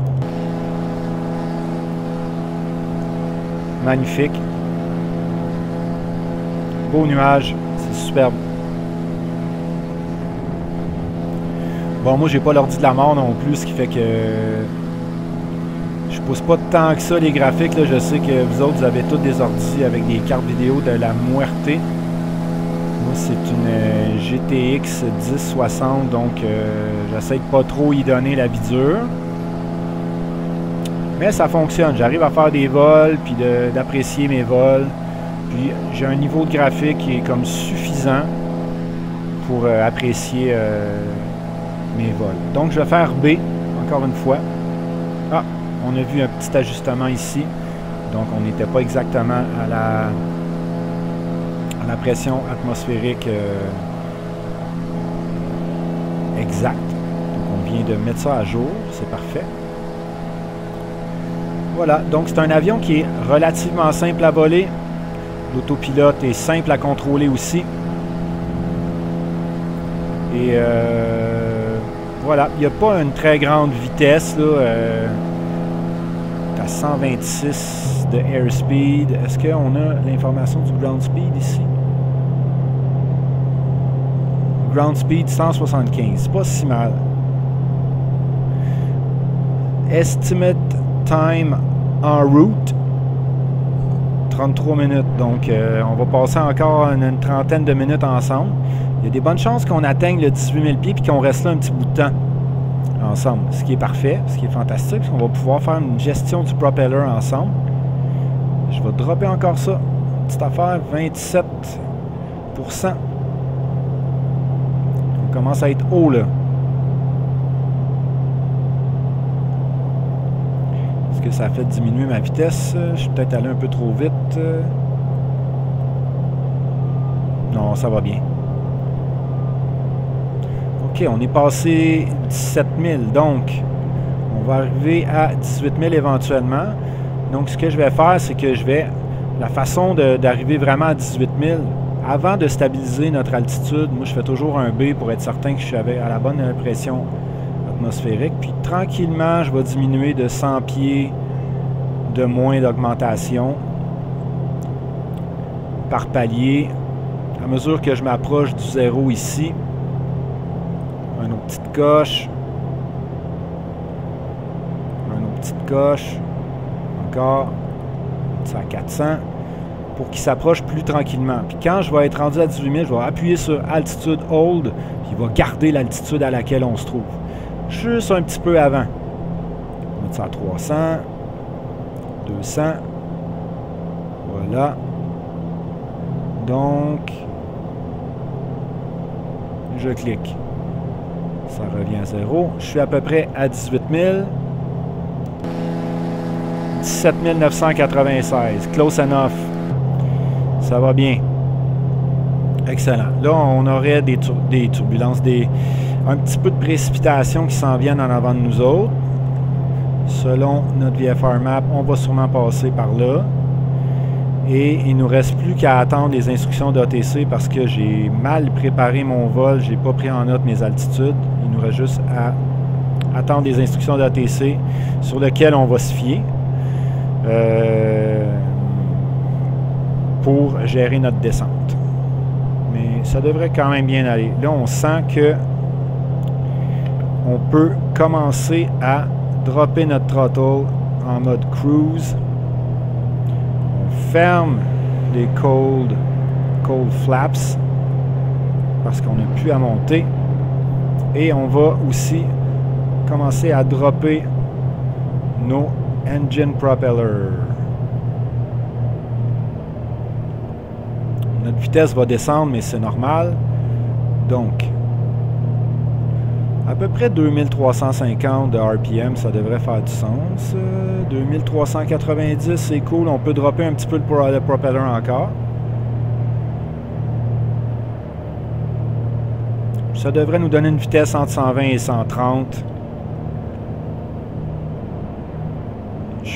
Magnifique. Beau nuage. C'est superbe. Bon, moi, j'ai pas l'ordi de la mort non plus, ce qui fait que je pousse pas tant que ça les graphiques. Là. Je sais que vous autres, vous avez tous des ordis avec des cartes vidéo de la Muerte. Moi, c'est une GTX 1060, donc j'essaie de pas trop y donner la vie dure. Mais ça fonctionne. J'arrive à faire des vols, puis d'apprécier mes vols. Puis j'ai un niveau de graphique qui est comme suffisant pour apprécier mes vols. Donc je vais faire B, encore une fois. Ah, on a vu un petit ajustement ici. Donc on n'était pas exactement à la pression atmosphérique exacte. Donc on vient de mettre ça à jour, c'est parfait. Voilà, donc c'est un avion qui est relativement simple à voler. L'autopilote est simple à contrôler aussi. Et voilà, il n'y a pas une très grande vitesse là. À 126 de airspeed. Est-ce qu'on a l'information du ground speed ici? Ground speed 175, c'est pas si mal. Estimate time en route 33 minutes, donc on va passer encore une trentaine de minutes ensemble. Il y a des bonnes chances qu'on atteigne le 18 000 pieds et qu'on reste là un petit bout de temps ensemble, ce qui est parfait, ce qui est fantastique, parce qu'on va pouvoir faire une gestion du propeller ensemble. Je vais dropper encore ça, petite affaire, 27%. On commence à être haut là. Est-ce que ça a fait diminuer ma vitesse? Je suis peut-être allé un peu trop vite. Non, ça va bien. OK, on est passé 17 000, donc on va arriver à 18 000 éventuellement. Donc, ce que je vais faire, c'est que la façon d'arriver vraiment à 18 000, avant de stabiliser notre altitude, moi, je fais toujours un B pour être certain que je suis à la bonne pression atmosphérique. Puis, tranquillement, je vais diminuer de 100 pieds de moins d'augmentation par palier à mesure que je m'approche du zéro ici. Une autre petite coche. Une autre petite coche. Encore. Ça à 400. Pour qu'il s'approche plus tranquillement. Puis quand je vais être rendu à 18 000, je vais appuyer sur Altitude Hold. Puis il va garder l'altitude à laquelle on se trouve. Juste un petit peu avant. On va mettre ça à 300. 200. Voilà. Donc, je clique. Ça revient à 0. Je suis à peu près à 18 000. 17 996. Close enough. Ça va bien. Excellent. Là, on aurait des turbulences, un petit peu de précipitation qui s'en viennent en avant de nous autres. Selon notre VFR map, on va sûrement passer par là. Et il ne nous reste plus qu'à attendre les instructions d'ATC parce que j'ai mal préparé mon vol. Je n'ai pas pris en note mes altitudes. Il nous reste juste à attendre les instructions d'ATC sur lesquelles on va se fier pour gérer notre descente. Mais ça devrait quand même bien aller. Là, on sent que on peut commencer à dropper notre throttle en mode cruise. On ferme les cold flaps parce qu'on n'a plus à monter. Et on va aussi commencer à dropper nos engine propellers. Notre vitesse va descendre, mais c'est normal. Donc, à peu près 2350 de RPM, ça devrait faire du sens. 2390, c'est cool. On peut dropper un petit peu le propeller encore. Ça devrait nous donner une vitesse entre 120 et 130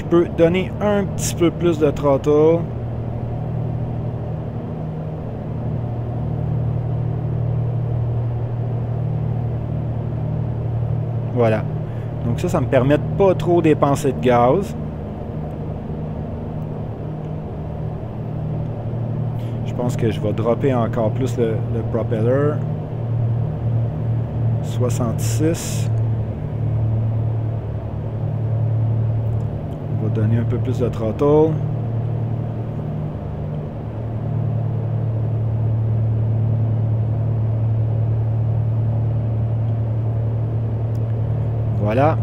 je peux donner un petit peu plus de throttle. Voilà. Donc ça me permet de pas trop dépenser de gaz. Je pense que je vais dropper encore plus le propeller. 66. On va donner un peu plus de throttle. Voilà.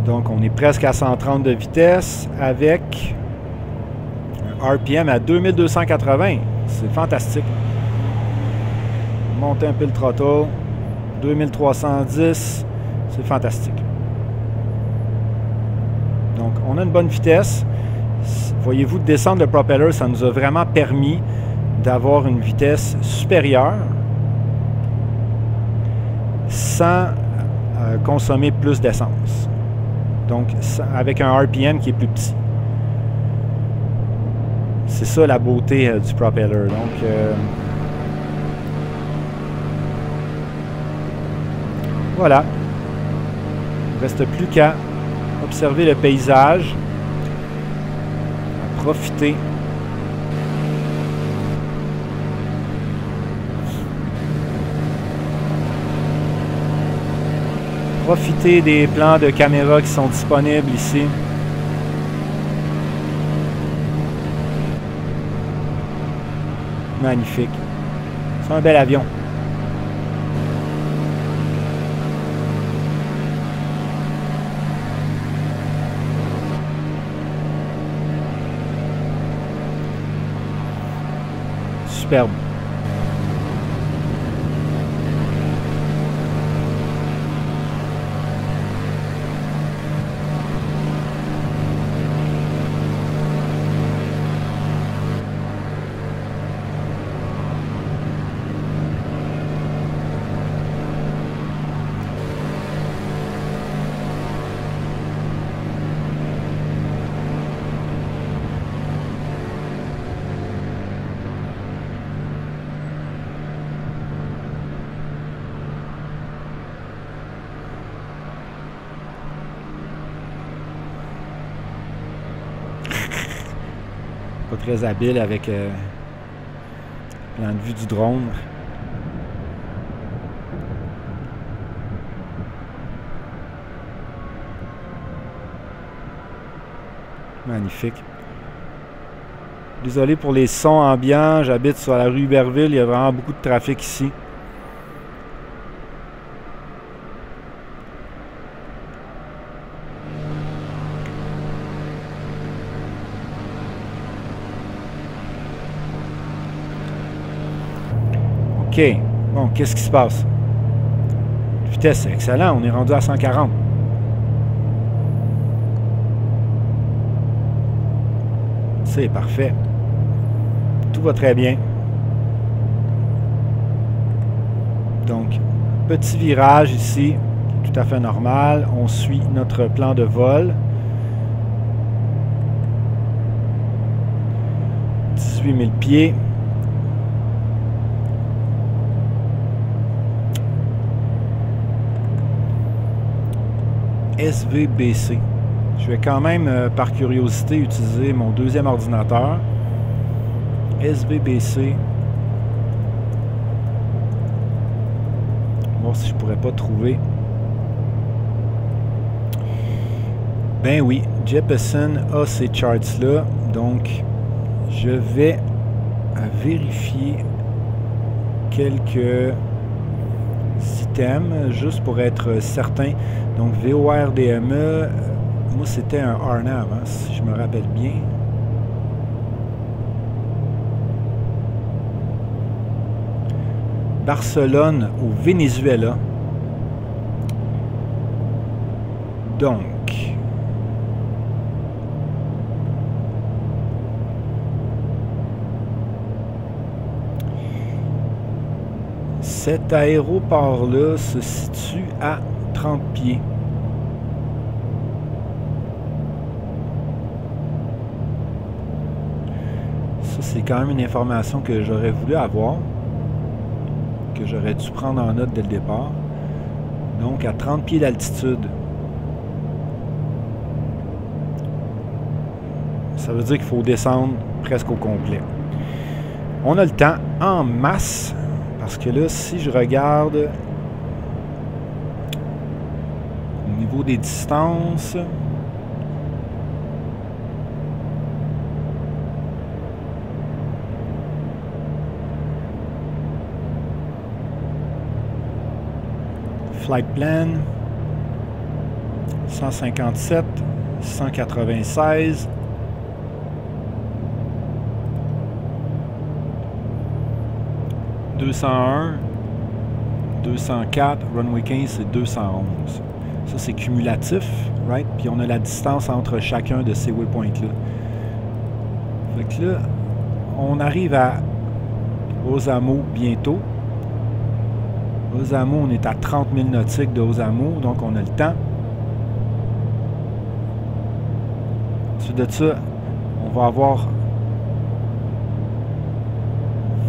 Donc, on est presque à 130 de vitesse avec un RPM à 2280. C'est fantastique. Monter un peu le throttle. 2310. C'est fantastique. Donc, on a une bonne vitesse. Voyez-vous, descendre le propeller, ça nous a vraiment permis d'avoir une vitesse supérieure sans consommer plus d'essence. Donc, avec un RPM qui est plus petit. C'est ça la beauté du propeller. Donc, voilà. Il ne reste plus qu'à observer le paysage, à profiter. Profiter des plans de caméra qui sont disponibles ici. Magnifique. C'est un bel avion. Superbe. Pas très habile avec plan de vue du drone. Magnifique. Désolé pour les sons ambiants. J'habite sur la rue Iberville. Il y a vraiment beaucoup de trafic ici. OK. Bon, qu'est-ce qui se passe? Vitesse, c'est excellent. On est rendu à 140. C'est parfait. Tout va très bien. Donc, petit virage ici, tout à fait normal. On suit notre plan de vol. 18 000 pieds. SVBC. Je vais quand même, par curiosité, utiliser mon deuxième ordinateur. SVBC. Voir si je pourrais pas trouver. Ben oui, Jeppesen a ces charts-là. Donc, je vais vérifier quelques items, juste pour être certain. Donc, VORDME, moi, c'était un RNAV, hein, si je me rappelle bien. Barcelone, au Venezuela. Donc, cet aéroport-là se situe à 30 pieds. c'est quand même une information que j'aurais voulu avoir, que j'aurais dû prendre en note dès le départ. Donc, à 30 pieds d'altitude, ça veut dire qu'il faut descendre presque au complet. On a le temps en masse, parce que là, si je regarde au niveau des distances, flight plan, 157, 196, 201, 204, runway 15 c'est 211. Ça c'est cumulatif, right? Puis on a la distance entre chacun de ces waypoints-là. Fait que là, on arrive à Osamo bientôt. Osamo, on est à 30 000 nautiques de Osamo, donc on a le temps. Ensuite de ça, on va avoir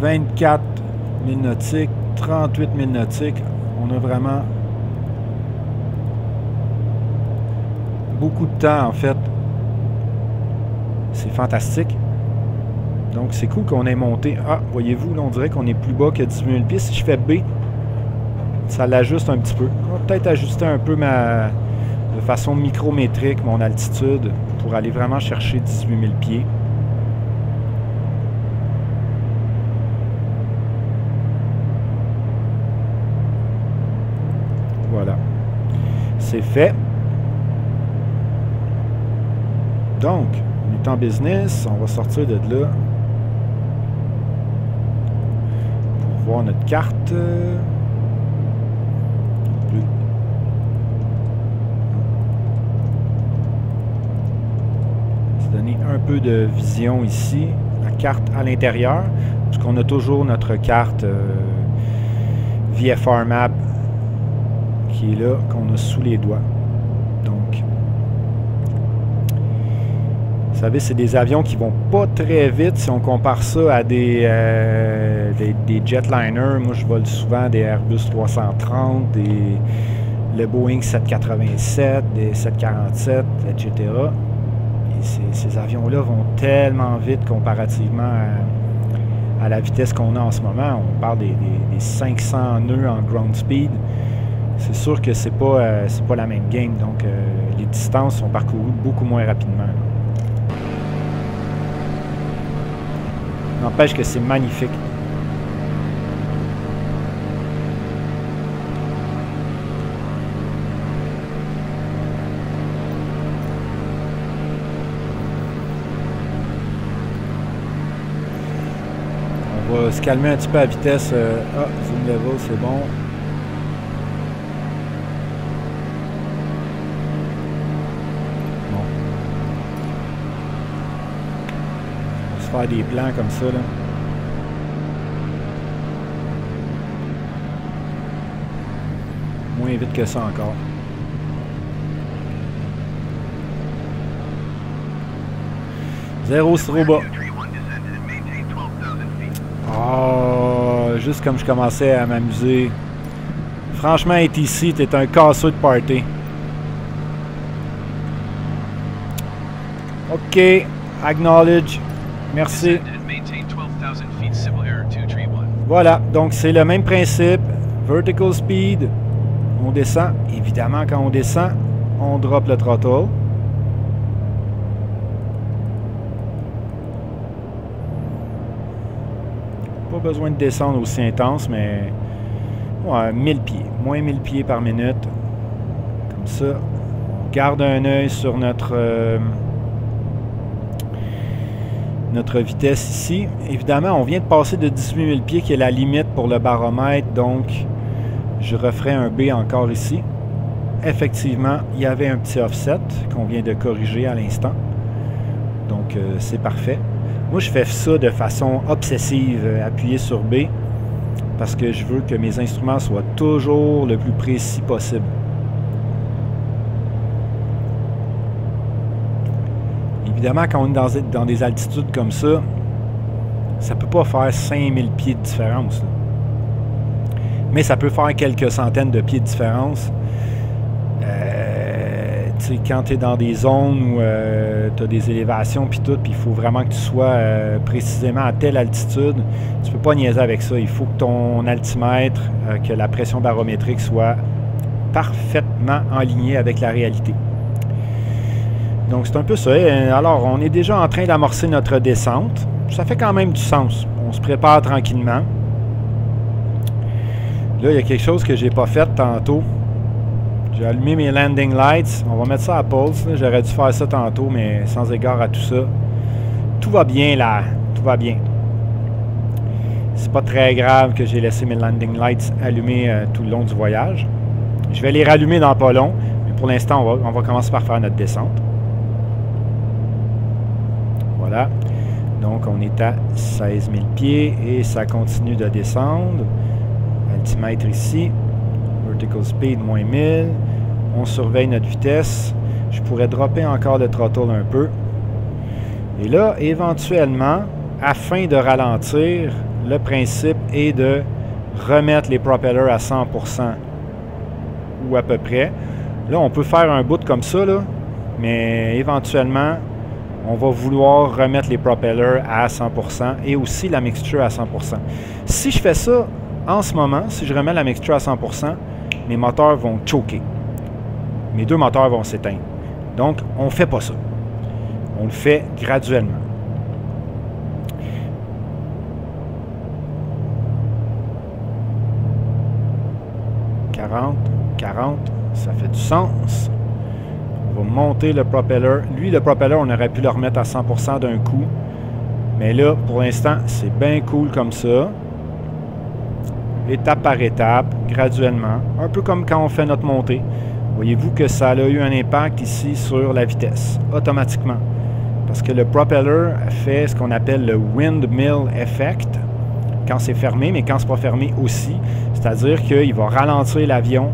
24 000 nautiques, 38 000 nautiques. On a vraiment beaucoup de temps, en fait. C'est fantastique. Donc, c'est cool qu'on ait monté. Ah, voyez-vous, là, on dirait qu'on est plus bas que 18 000 pieds. Si je fais B, ça l'ajuste un petit peu. On va peut-être ajuster un peu de façon micrométrique mon altitude pour aller vraiment chercher 18 000 pieds. Voilà. C'est fait. Donc, on est en business. On va sortir de là pour voir notre carte. Donner un peu de vision ici, la carte à l'intérieur, parce qu'on a toujours notre carte VFR Map qui est là, qu'on a sous les doigts. Donc, vous savez, c'est des avions qui vont pas très vite si on compare ça à des jetliners. Moi, je vole souvent des Airbus 330, le Boeing 787, des 747, etc. Ces avions-là vont tellement vite comparativement à la vitesse qu'on a en ce moment. On parle des 500 nœuds en ground speed. C'est sûr que c'est pas la même game. Donc, les distances sont parcourues beaucoup moins rapidement. N'empêche que c'est magnifique. On va se calmer un petit peu à vitesse. Zoom level, c'est bon. Bon. On va se faire des plans comme ça, là. Moins vite que ça encore. Zéro trop bas. Oh, juste comme je commençais à m'amuser. Franchement, être ici, t'es un casseux de party. OK, acknowledge. Merci. Voilà, donc c'est le même principe. Vertical speed. On descend. Évidemment, quand on descend, on drop le throttle. Pas besoin de descendre aussi intense, mais ouais, 1000 pieds. Moins 1000 pieds par minute. Comme ça. On garde un œil sur notre vitesse ici. Évidemment, on vient de passer de 18 000 pieds qui est la limite pour le baromètre. Donc, je referai un B encore ici. Effectivement, il y avait un petit offset qu'on vient de corriger à l'instant. Donc, c'est parfait. Moi, je fais ça de façon obsessive, appuyé sur B, parce que je veux que mes instruments soient toujours le plus précis possible. Évidemment, quand on est dans des altitudes comme ça, Ça peut pas faire 5000 pieds de différence, là. Mais ça peut faire quelques centaines de pieds de différence. Quand tu es dans des zones où tu as des élévations puis tout, puis il faut vraiment que tu sois précisément à telle altitude, tu peux pas niaiser avec ça. Il faut que ton altimètre, que la pression barométrique soit parfaitement alignée avec la réalité. Donc c'est un peu ça. Alors on est déjà en train d'amorcer notre descente. Ça fait quand même du sens. On se prépare tranquillement. Là, il y a quelque chose que j'ai pas fait tantôt. J'ai allumé mes landing lights. On va mettre ça à pause. J'aurais dû faire ça tantôt, mais sans égard à tout ça. Tout va bien là. Tout va bien. C'est pas très grave que j'ai laissé mes landing lights allumés tout le long du voyage. Je vais les rallumer dans pas long. Mais pour l'instant, on va commencer par faire notre descente. Voilà. Donc, on est à 16 000 pieds et ça continue de descendre. Altimètre ici. Vertical speed, moins 1000. On surveille notre vitesse. Je pourrais dropper encore le throttle un peu. Et là, éventuellement, afin de ralentir, le principe est de remettre les propellers à 100% ou à peu près. Là, on peut faire un bout comme ça, là, mais éventuellement, on va vouloir remettre les propellers à 100% et aussi la mixture à 100%. Si je fais ça en ce moment, si je remets la mixture à 100%, mes moteurs vont choquer. Mes deux moteurs vont s'éteindre. Donc, on ne fait pas ça. On le fait graduellement. « 40, ça fait du sens. » On va monter le propeller. Lui, le propeller, on aurait pu le remettre à 100% d'un coup. Mais là, pour l'instant, c'est bien cool comme ça. Étape par étape, graduellement. Un peu comme quand on fait notre montée. Voyez-vous que ça a eu un impact ici sur la vitesse, automatiquement. Parce que le propeller fait ce qu'on appelle le windmill effect quand c'est fermé, mais quand c'est pas fermé aussi. C'est-à-dire qu'il va ralentir l'avion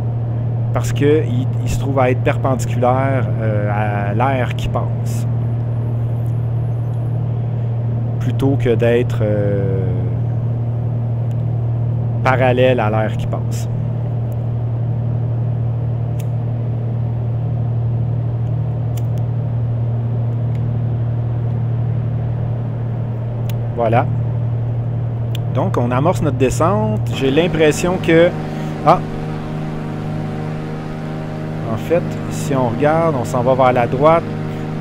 parce qu'il se trouve à être perpendiculaire à l'air qui passe. Plutôt que d'être parallèle à l'air qui passe. Voilà. Donc, on amorce notre descente. J'ai l'impression que... Ah! En fait, si on regarde, on s'en va vers la droite.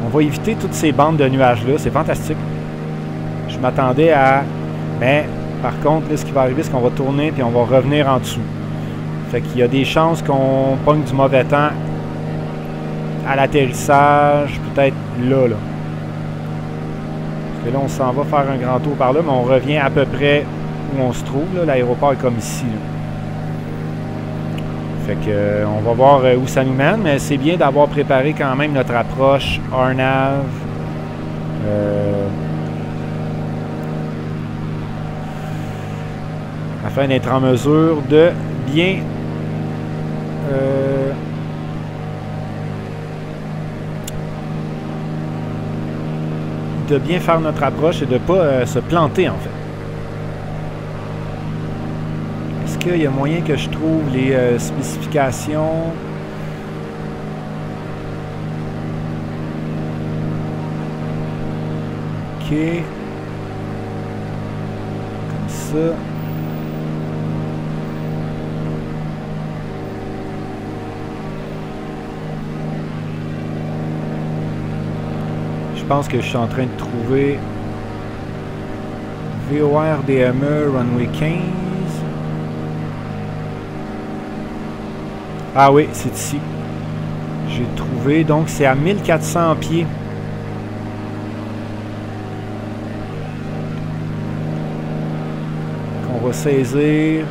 On va éviter toutes ces bandes de nuages-là. C'est fantastique. Je m'attendais à... Mais, par contre, là, ce qui va arriver, c'est qu'on va tourner puis on va revenir en dessous. Fait qu'il y a des chances qu'on pogne du mauvais temps à l'atterrissage, peut-être là. Et là, on s'en va faire un grand tour par là, mais on revient à peu près où on se trouve. L'aéroport est comme ici. Là. Fait que on va voir où ça nous mène, mais c'est bien d'avoir préparé quand même notre approche RNAV. Afin d'être en mesure de bien faire notre approche et de ne pas se planter, en fait. Est-ce qu'il y a moyen que je trouve les spécifications? OK. Comme ça. Je pense que je suis en train de trouver VOR DME Runway 15. Ah oui, c'est ici. J'ai trouvé, donc c'est à 1400 pieds. Qu'on va saisir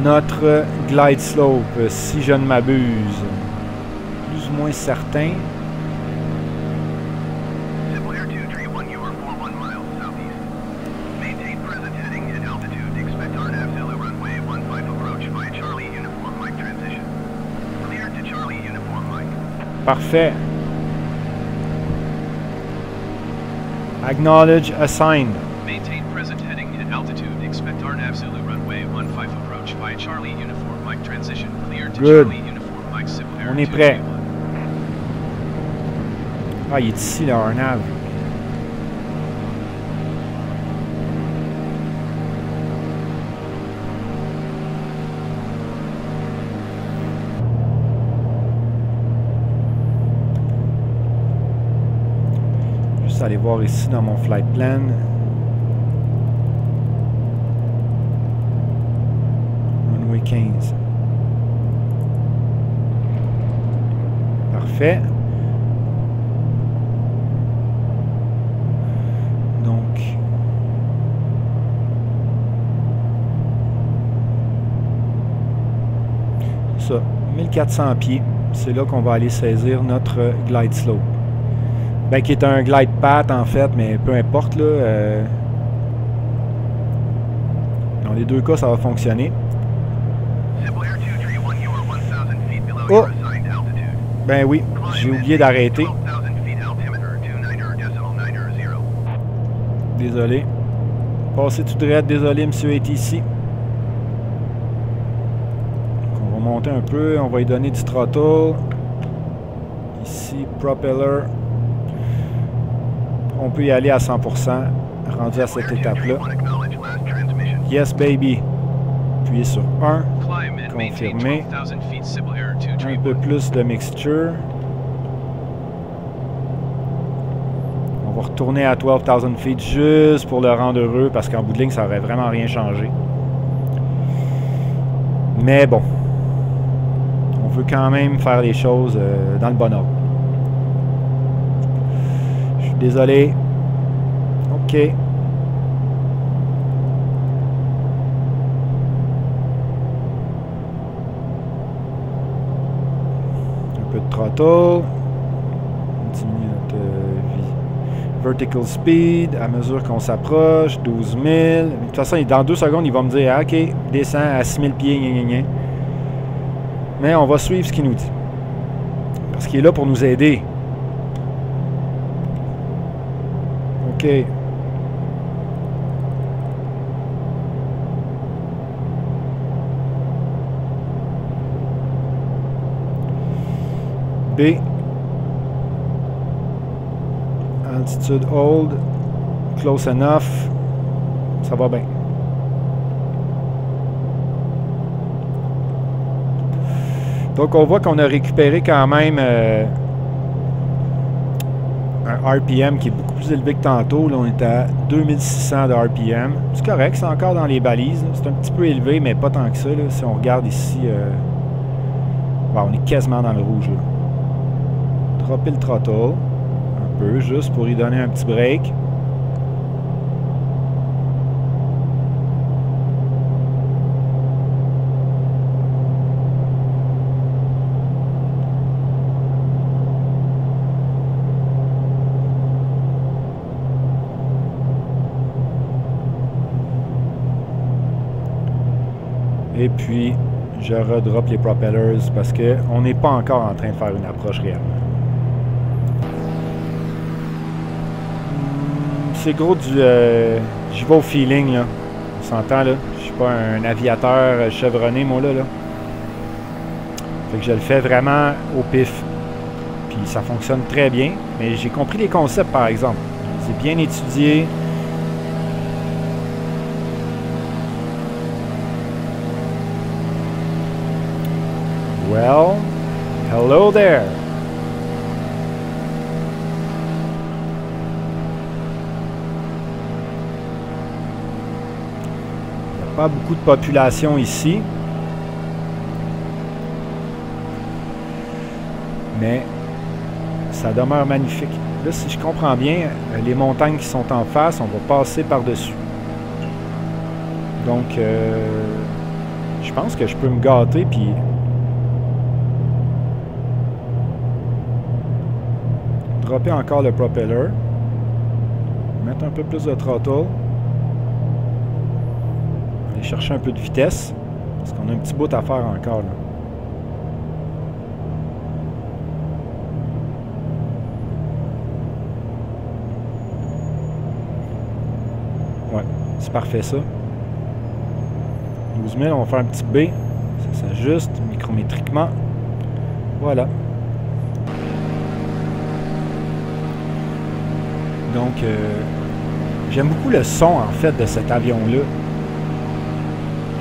notre glide slope, si je ne m'abuse. Plus ou moins certain. Parfait. Acknowledge, assigned. Maintain present heading and altitude. Expect RNAV Zulu runway 15 approach via Charlie Uniform Mike transition. Clear to Good. Charlie Uniform Mike Civil Air On est prêt. 231. Ah, il est ici, là, un nav. Juste aller voir ici dans mon flight plan. Runway 15. Parfait. Donc, ça, 1400 pieds, c'est là qu'on va aller saisir notre glide slope. Ben, qui est un glide path en fait, mais peu importe là. Dans les deux cas, ça va fonctionner. Oh! Ben oui, j'ai oublié d'arrêter. Désolé. Passez tout droit, désolé, monsieur est ici. On va monter un peu, on va lui donner du throttle. Ici, propeller. On peut y aller à 100%, rendu à cette étape-là. Yes, baby. Appuyez sur 1. Confirmer. Un peu plus de mixture. On va retourner à 12 000 feet juste pour le rendre heureux parce qu'en bout de ligne, ça n'aurait vraiment rien changé. Mais bon, on veut quand même faire les choses dans le bon ordre. Je suis désolé. OK. Un peu de throttle. Diminue notre vertical speed à mesure qu'on s'approche. 12 000. De toute façon, dans 2 secondes, il va me dire ah, OK, descend à 6 000 pieds. Gna, gna, gna. Mais on va suivre ce qu'il nous dit. Parce qu'il est là pour nous aider. OK. B. Altitude hold. Close enough. Ça va bien. Donc on voit qu'on a récupéré quand même un RPM qui est beaucoup plus élevé que tantôt. Là, on est à 2600 de RPM. C'est correct, c'est encore dans les balises. C'est un petit peu élevé, mais pas tant que ça. Là. Si on regarde ici, bon, on est quasiment dans le rouge. Là. Dropper le throttle un peu, juste pour y donner un petit break. Et puis, je redrop les propellers parce qu'on n'est pas encore en train de faire une approche réelle. C'est gros du... j'y vais au feeling, là. On s'entend, là. Je suis pas un aviateur chevronné, moi, là. Fait que je le fais vraiment au pif. Puis ça fonctionne très bien. Mais j'ai compris les concepts, par exemple. C'est bien étudié. Well, hello there. Il n'y a pas beaucoup de population ici. Mais ça demeure magnifique. Là, si je comprends bien, les montagnes qui sont en face, on va passer par-dessus. Donc, je pense que je peux me gâter, puis... dropper encore le propeller. Mettre un peu plus de throttle. Aller chercher un peu de vitesse. Parce qu'on a un petit bout à faire encore, là. Ouais, c'est parfait ça. 12 000, on va faire un petit B. Ça s'ajuste micrométriquement. Voilà. Donc, j'aime beaucoup le son, en fait, de cet avion-là.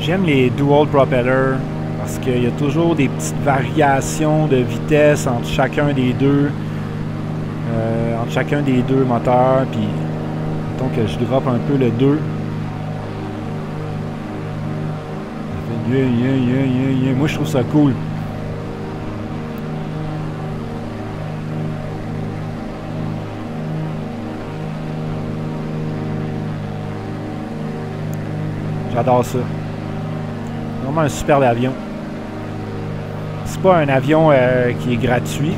J'aime les dual propellers parce qu'il y a toujours des petites variations de vitesse entre chacun des deux. Moteurs. Puis, mettons que je droppe un peu le 2. Moi, je trouve ça cool. J'adore ça. Vraiment un superbe avion. C'est pas un avion qui est gratuit.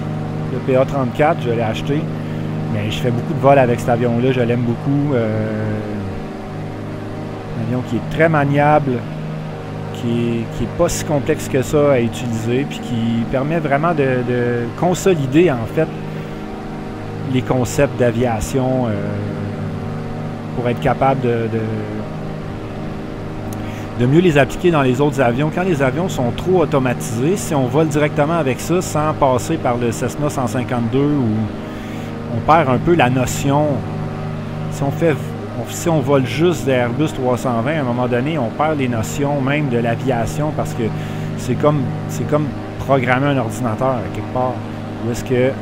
Le PA-34, je l'ai acheté. Mais je fais beaucoup de vols avec cet avion-là. Je l'aime beaucoup. Un avion qui est très maniable. Qui est pas si complexe que ça à utiliser. Puis qui permet vraiment de consolider, en fait, les concepts d'aviation pour être capable de mieux les appliquer dans les autres avions. Quand les avions sont trop automatisés, si on vole directement avec ça sans passer par le Cessna 152 où on perd un peu la notion. Si on vole juste des Airbus 320, à un moment donné, on perd les notions même de l'aviation parce que c'est comme programmer un ordinateur quelque part. Où est-ce que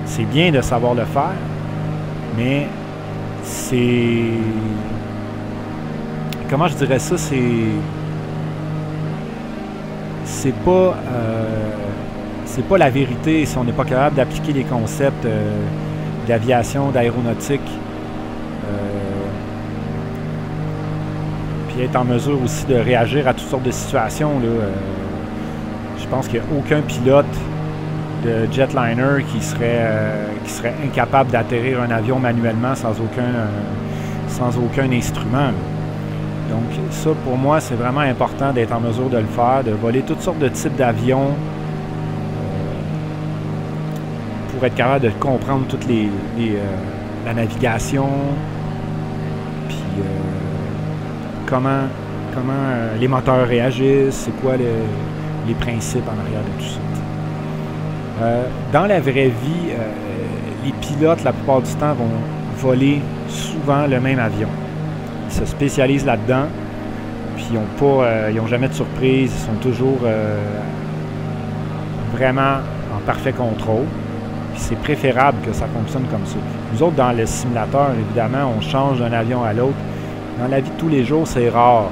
c'est bien de savoir le faire, mais c'est... Comment je dirais ça? C'est pas la vérité si on n'est pas capable d'appliquer les concepts d'aviation, d'aéronautique. Puis être en mesure aussi de réagir à toutes sortes de situations. Là, je pense qu'il n'y a aucun pilote de jetliner qui serait incapable d'atterrir un avion manuellement sans aucun instrument. Donc ça, pour moi, c'est vraiment important d'être en mesure de le faire, de voler toutes sortes de types d'avions pour être capable de comprendre toute la navigation, puis comment les moteurs réagissent, c'est quoi les principes en arrière de tout ça. Dans la vraie vie, les pilotes, la plupart du temps, vont voler souvent le même avion. Ils se spécialisent là-dedans, puis ils n'ont jamais de surprise, ils sont toujours vraiment en parfait contrôle. Puis c'est préférable que ça fonctionne comme ça. Nous autres, dans le simulateur, évidemment, on change d'un avion à l'autre. Dans la vie de tous les jours, c'est rare.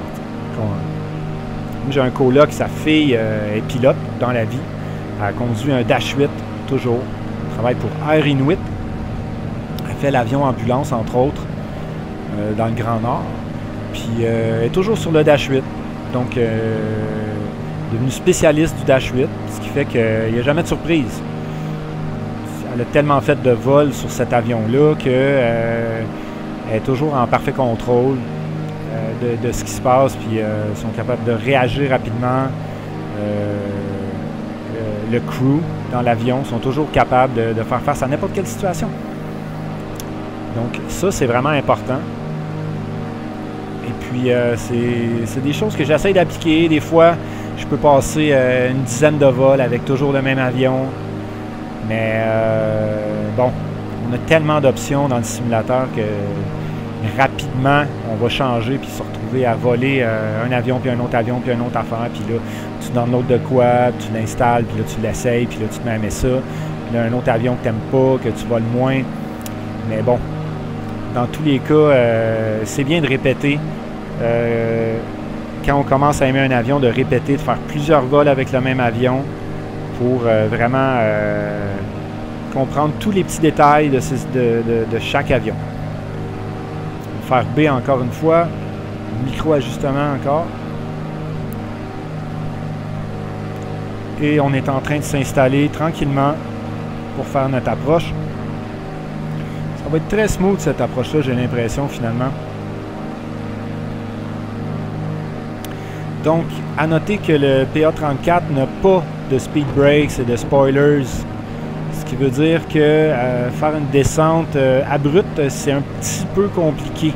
Moi, j'ai un coloc, sa fille est pilote dans la vie. Elle conduit un Dash 8, toujours. Elle travaille pour Air Inuit. Elle fait l'avion ambulance, entre autres. Dans le Grand Nord. Puis elle est toujours sur le Dash 8. Donc, devenue spécialiste du Dash 8, ce qui fait qu'il n'y a jamais de surprise. Elle a tellement fait de vols sur cet avion-là qu'elle est toujours en parfait contrôle de ce qui se passe, puis sont capables de réagir rapidement. Le crew dans l'avion sont toujours capables de faire face à n'importe quelle situation. Donc, ça, c'est vraiment important. Et puis, c'est des choses que j'essaie d'appliquer. Des fois, je peux passer une dizaine de vols avec toujours le même avion. Mais, bon, on a tellement d'options dans le simulateur que rapidement, on va changer puis se retrouver à voler un avion, puis un autre avion, puis un autre affaire. Puis là, tu downloads de quoi, tu l'installes, puis là, tu l'essayes, puis là, tu te mets à aimer ça. Puis là, un autre avion que tu n'aimes pas, que tu voles moins. Mais bon, dans tous les cas, c'est bien de répéter. Quand on commence à aimer un avion, de répéter, de faire plusieurs vols avec le même avion pour vraiment comprendre tous les petits détails de chaque avion. Faire B encore une fois, micro-ajustement encore. Et on est en train de s'installer tranquillement pour faire notre approche. Ça va être très smooth cette approche-là, j'ai l'impression finalement. Donc, à noter que le PA-34 n'a pas de speed brakes et de spoilers, ce qui veut dire que faire une descente abrupte, c'est un petit peu compliqué.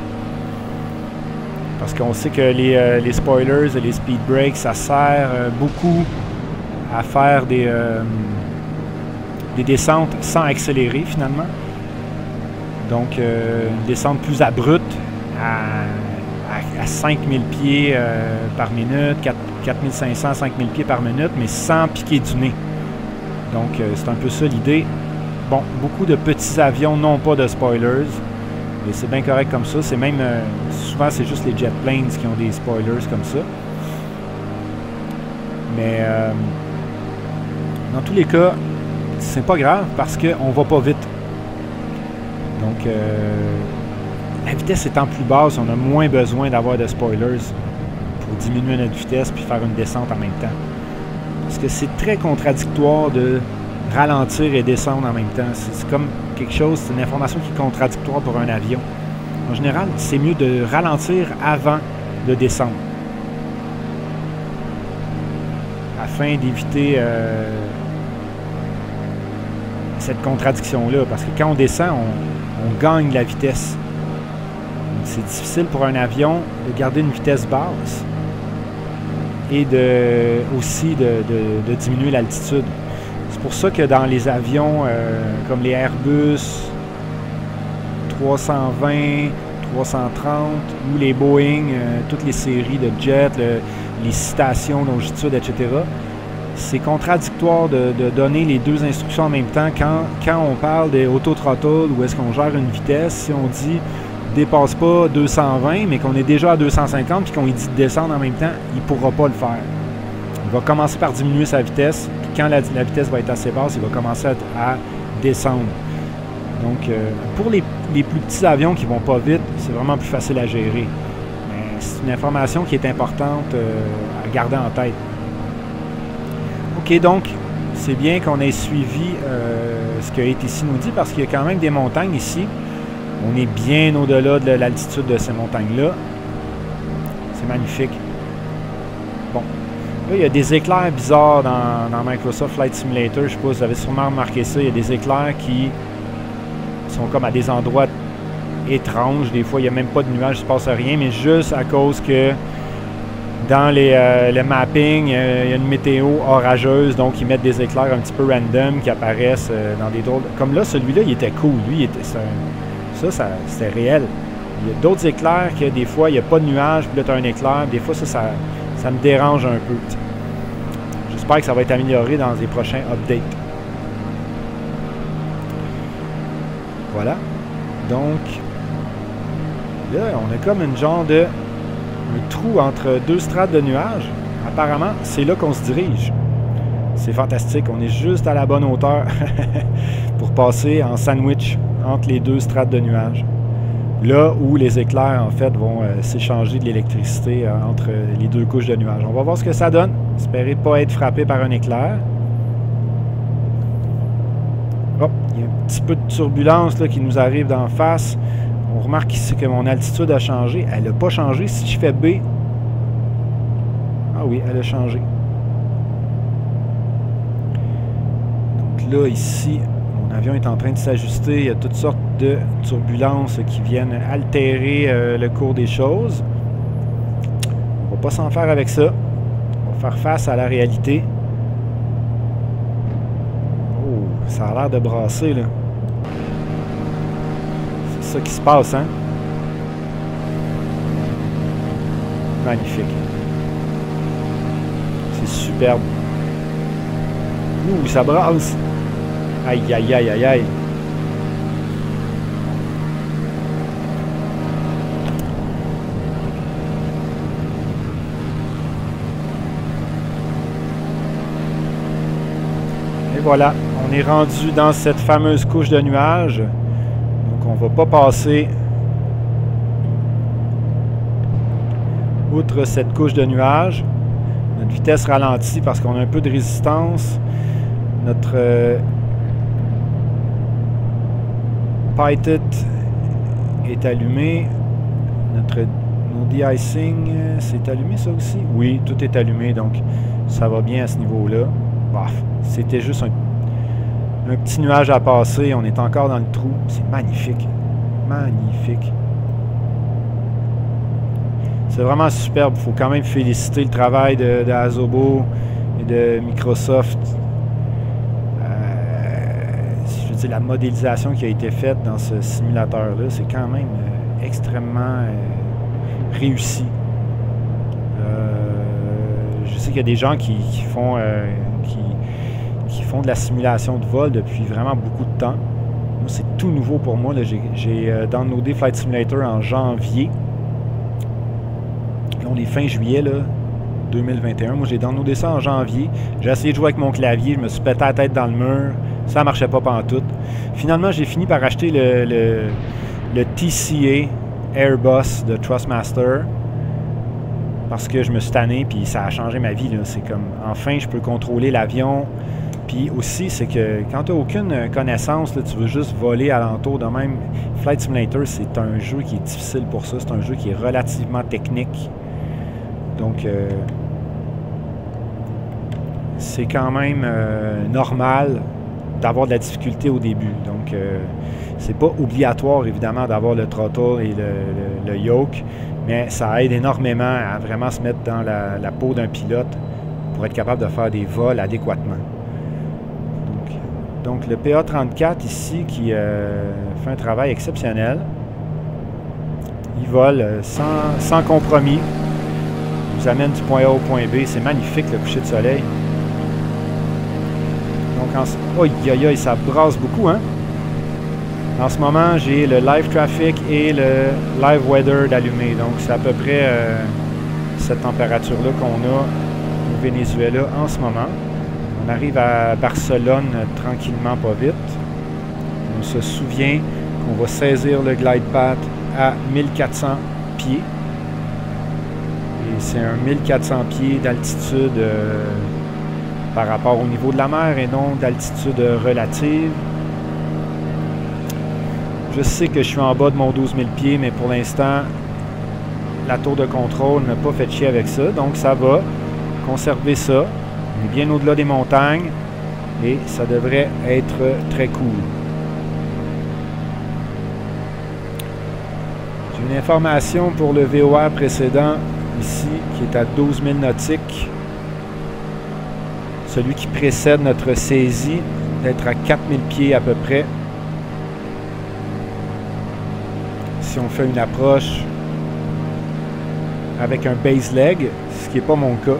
Parce qu'on sait que les spoilers et les speed brakes, ça sert beaucoup à faire des descentes sans accélérer finalement. Donc une descente plus abrupte à 5000 pieds par minute, 4500, 5000 pieds par minute, mais sans piquer du nez. Donc c'est un peu ça l'idée. Bon, beaucoup de petits avions n'ont pas de spoilers. Et c'est bien correct comme ça. C'est même souvent c'est juste les jet planes qui ont des spoilers comme ça. Mais dans tous les cas, c'est pas grave parce qu'on va pas vite. Donc la vitesse étant plus basse, on a moins besoin d'avoir de spoilers pour diminuer notre vitesse puis faire une descente en même temps. Parce que c'est très contradictoire de ralentir et descendre en même temps. C'est comme quelque chose, c'est une information qui est contradictoire pour un avion. En général, c'est mieux de ralentir avant de descendre. Afin d'éviter cette contradiction-là. Parce que quand on descend, on gagne la vitesse. C'est difficile pour un avion de garder une vitesse basse et aussi de diminuer l'altitude. C'est pour ça que dans les avions comme les Airbus 320, 330 ou les Boeing, toutes les séries de jets, les citations, longitude, etc., c'est contradictoire de donner les deux instructions en même temps quand on parle des auto-throttle où est-ce qu'on gère une vitesse. Si on dit dépasse pas 220 mais qu'on est déjà à 250 puis qu'on lui dit de descendre en même temps, il ne pourra pas le faire. Il va commencer par diminuer sa vitesse, puis quand la vitesse va être assez basse, il va commencer à descendre. Donc, pour les plus petits avions qui ne vont pas vite, c'est vraiment plus facile à gérer. Mais c'est une information qui est importante à garder en tête. OK, donc, c'est bien qu'on ait suivi ce que ATC nous dit, parce qu'il y a quand même des montagnes ici. On est bien au-delà de l'altitude de ces montagnes-là. C'est magnifique. Bon. Là, il y a des éclairs bizarres dans Microsoft Flight Simulator. Je ne sais pas si vous avez sûrement remarqué ça. Il y a des éclairs qui sont comme à des endroits étranges. Des fois, il n'y a même pas de nuages, il ne se passe rien, mais juste à cause que dans le mapping, il y a une météo orageuse, donc ils mettent des éclairs un petit peu random qui apparaissent dans des drôles. Comme là, celui-là, il était cool. Lui, ça c'était réel. Il y a d'autres éclairs que des fois, il n'y a pas de nuages, puis là, tu as un éclair. Des fois, ça me dérange un peu. J'espère que ça va être amélioré dans les prochains updates. Voilà. Donc, là, on a comme une genre de un trou entre deux strates de nuages. Apparemment, c'est là qu'on se dirige. C'est fantastique. On est juste à la bonne hauteur pour passer en sandwich entre les deux strates de nuages. Là où les éclairs, en fait, vont s'échanger de l'électricité entre les deux couches de nuages. On va voir ce que ça donne. Espérez pas être frappé par un éclair. Oh, il y a un petit peu de turbulence là, qui nous arrive d'en face. On remarque ici que mon altitude a changé. Elle n'a pas changé. Si je fais B... Ah oui, elle a changé. Donc là, ici... Mon avion est en train de s'ajuster. Il y a toutes sortes de turbulences qui viennent altérer le cours des choses. On va pas s'en faire avec ça. On va faire face à la réalité. Oh, ça a l'air de brasser, là. C'est ça qui se passe, hein? Magnifique. C'est superbe. Ouh, ça brasse! Aïe, aïe, aïe, aïe, aïe. Et voilà, on est rendu dans cette fameuse couche de nuages. Donc, on ne va pas passer outre cette couche de nuages. Notre vitesse ralentit parce qu'on a un peu de résistance. Notre... Python est allumé. Nos de-icing, c'est allumé ça aussi? Oui, tout est allumé, donc ça va bien à ce niveau-là. C'était juste un petit nuage à passer. On est encore dans le trou. C'est magnifique. Magnifique. C'est vraiment superbe. Il faut quand même féliciter le travail de Asobo et de Microsoft. Je veux dire, la modélisation qui a été faite dans ce simulateur-là, c'est quand même extrêmement réussi. Je sais qu'il y a des gens qui font de la simulation de vol depuis vraiment beaucoup de temps. Moi, c'est tout nouveau pour moi. J'ai downloadé Flight Simulator en janvier. Là, on est fin juillet, là, 2021. Moi, j'ai downloadé ça en janvier. J'ai essayé de jouer avec mon clavier. Je me suis pété la tête dans le mur. Ça ne marchait pas pantoute. Finalement, j'ai fini par acheter le TCA Airbus de Thrustmaster parce que je me suis tanné puis ça a changé ma vie. C'est comme, enfin, je peux contrôler l'avion. Puis aussi, c'est que quand tu n'as aucune connaissance, là, tu veux juste voler alentour de même. Flight Simulator, c'est un jeu qui est difficile pour ça. C'est un jeu qui est relativement technique. Donc, c'est quand même normal d'avoir de la difficulté au début. Donc, c'est pas obligatoire, évidemment, d'avoir le throttle et le yoke, mais ça aide énormément à vraiment se mettre dans la peau d'un pilote pour être capable de faire des vols adéquatement. Donc le PA-34 ici, qui fait un travail exceptionnel. Il vole sans compromis. Il vous amène du point A au point B. C'est magnifique, le coucher de soleil. Donc, ça brasse beaucoup, hein? En ce moment, j'ai le live traffic et le live weather d'allumé. Donc, c'est à peu près cette température-là qu'on a au Venezuela en ce moment. On arrive à Barcelone tranquillement, pas vite. On se souvient qu'on va saisir le glide path à 1400 pieds. Et c'est un 1400 pieds d'altitude par rapport au niveau de la mer et non d'altitude relative. Je sais que je suis en bas de mon 12 000 pieds, mais pour l'instant, la tour de contrôle n'a pas fait chier avec ça. Donc, ça va conserver ça. On est bien au-delà des montagnes et ça devrait être très cool. J'ai une information pour le VOR précédent ici qui est à 12 000 nautiques. Celui qui précède notre saisie d'être à 4 000 pieds à peu près. Si on fait une approche avec un base leg, ce qui n'est pas mon cas.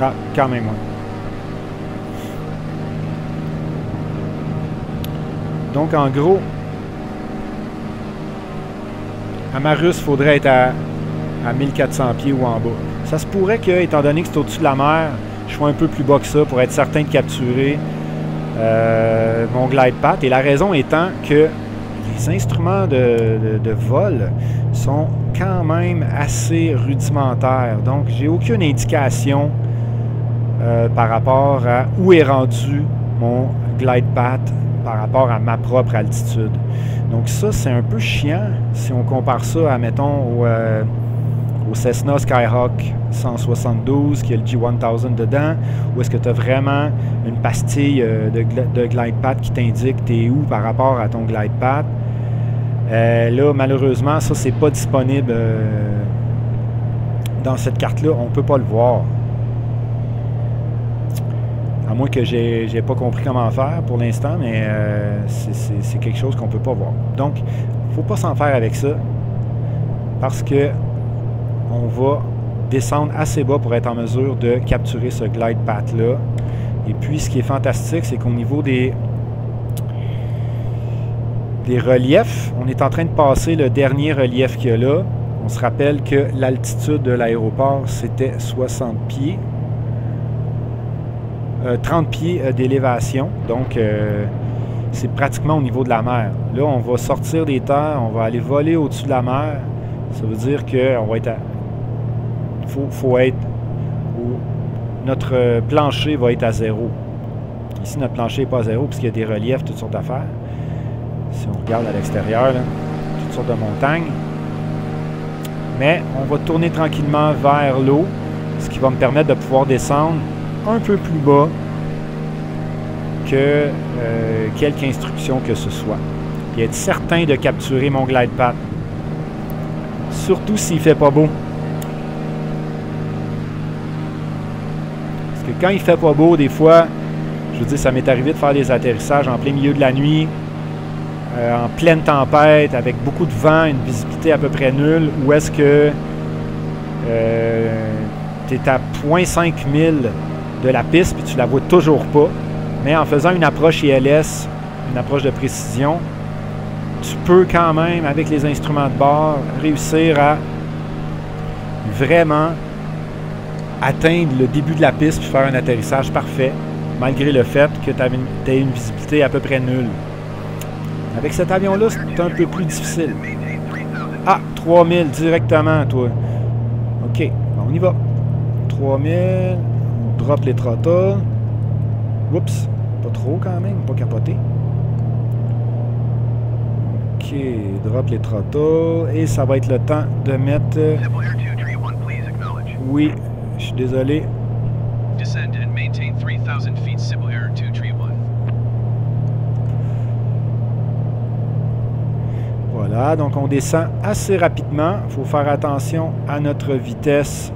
Ah, quand même, oui. Donc, en gros, à Marus, il faudrait être à 1400 pieds ou en bas. Ça se pourrait que, étant donné que c'est au-dessus de la mer, je sois un peu plus bas que ça pour être certain de capturer mon glide path. Et la raison étant que les instruments de vol sont quand même assez rudimentaires. Donc, j'ai aucune indication par rapport à où est rendu mon glide path par rapport à ma propre altitude. Donc ça, c'est un peu chiant si on compare ça à, mettons, au Cessna Skyhawk 172 qui a le G1000 dedans, où est-ce que tu as vraiment une pastille de glide path qui t'indique t'es où par rapport à ton glide path. Là, malheureusement, ça, c'est pas disponible dans cette carte-là. On ne peut pas le voir. À moins que j'ai pas compris comment faire pour l'instant, mais c'est quelque chose qu'on ne peut pas voir. Donc, il ne faut pas s'en faire avec ça, parce que on va descendre assez bas pour être en mesure de capturer ce glide path-là. Et puis, ce qui est fantastique, c'est qu'au niveau des reliefs, on est en train de passer le dernier relief qu'il y a là. On se rappelle que l'altitude de l'aéroport, c'était 60 pieds. 30 pieds d'élévation, donc c'est pratiquement au niveau de la mer. Là, on va sortir des terres, on va aller voler au-dessus de la mer. Ça veut dire qu'on va être à... faut être... Notre plancher va être à 0. Ici, notre plancher n'est pas à 0 puisqu'il y a des reliefs, toutes sortes d'affaires. Si on regarde à l'extérieur, toutes sortes de montagnes. Mais on va tourner tranquillement vers l'eau, ce qui va me permettre de pouvoir descendre un peu plus bas que quelque instruction que ce soit. puis être certain de capturer mon glide path. Surtout s'il fait pas beau. Parce que quand il fait pas beau, des fois, je veux dire, ça m'est arrivé de faire des atterrissages en plein milieu de la nuit, en pleine tempête, avec beaucoup de vent, une visibilité à peu près nulle, ou est-ce que tu es à 0.5 milles de la piste, puis tu la vois toujours pas. Mais en faisant une approche ILS, une approche de précision, tu peux quand même, avec les instruments de bord, réussir à vraiment atteindre le début de la piste puis faire un atterrissage parfait, malgré le fait que tu aies une visibilité à peu près nulle. Avec cet avion-là, c'est un peu plus difficile. Ah, 3000 directement, toi. OK, bon, on y va. 3000, on drop les throttles. Oups, pas trop quand même, pas capoter. OK, drop les throttles. Et ça va être le temps de mettre... Oui, je suis désolé. Descend and maintain 3000 feet, Civil Air 231. Voilà, donc on descend assez rapidement. Il faut faire attention à notre vitesse.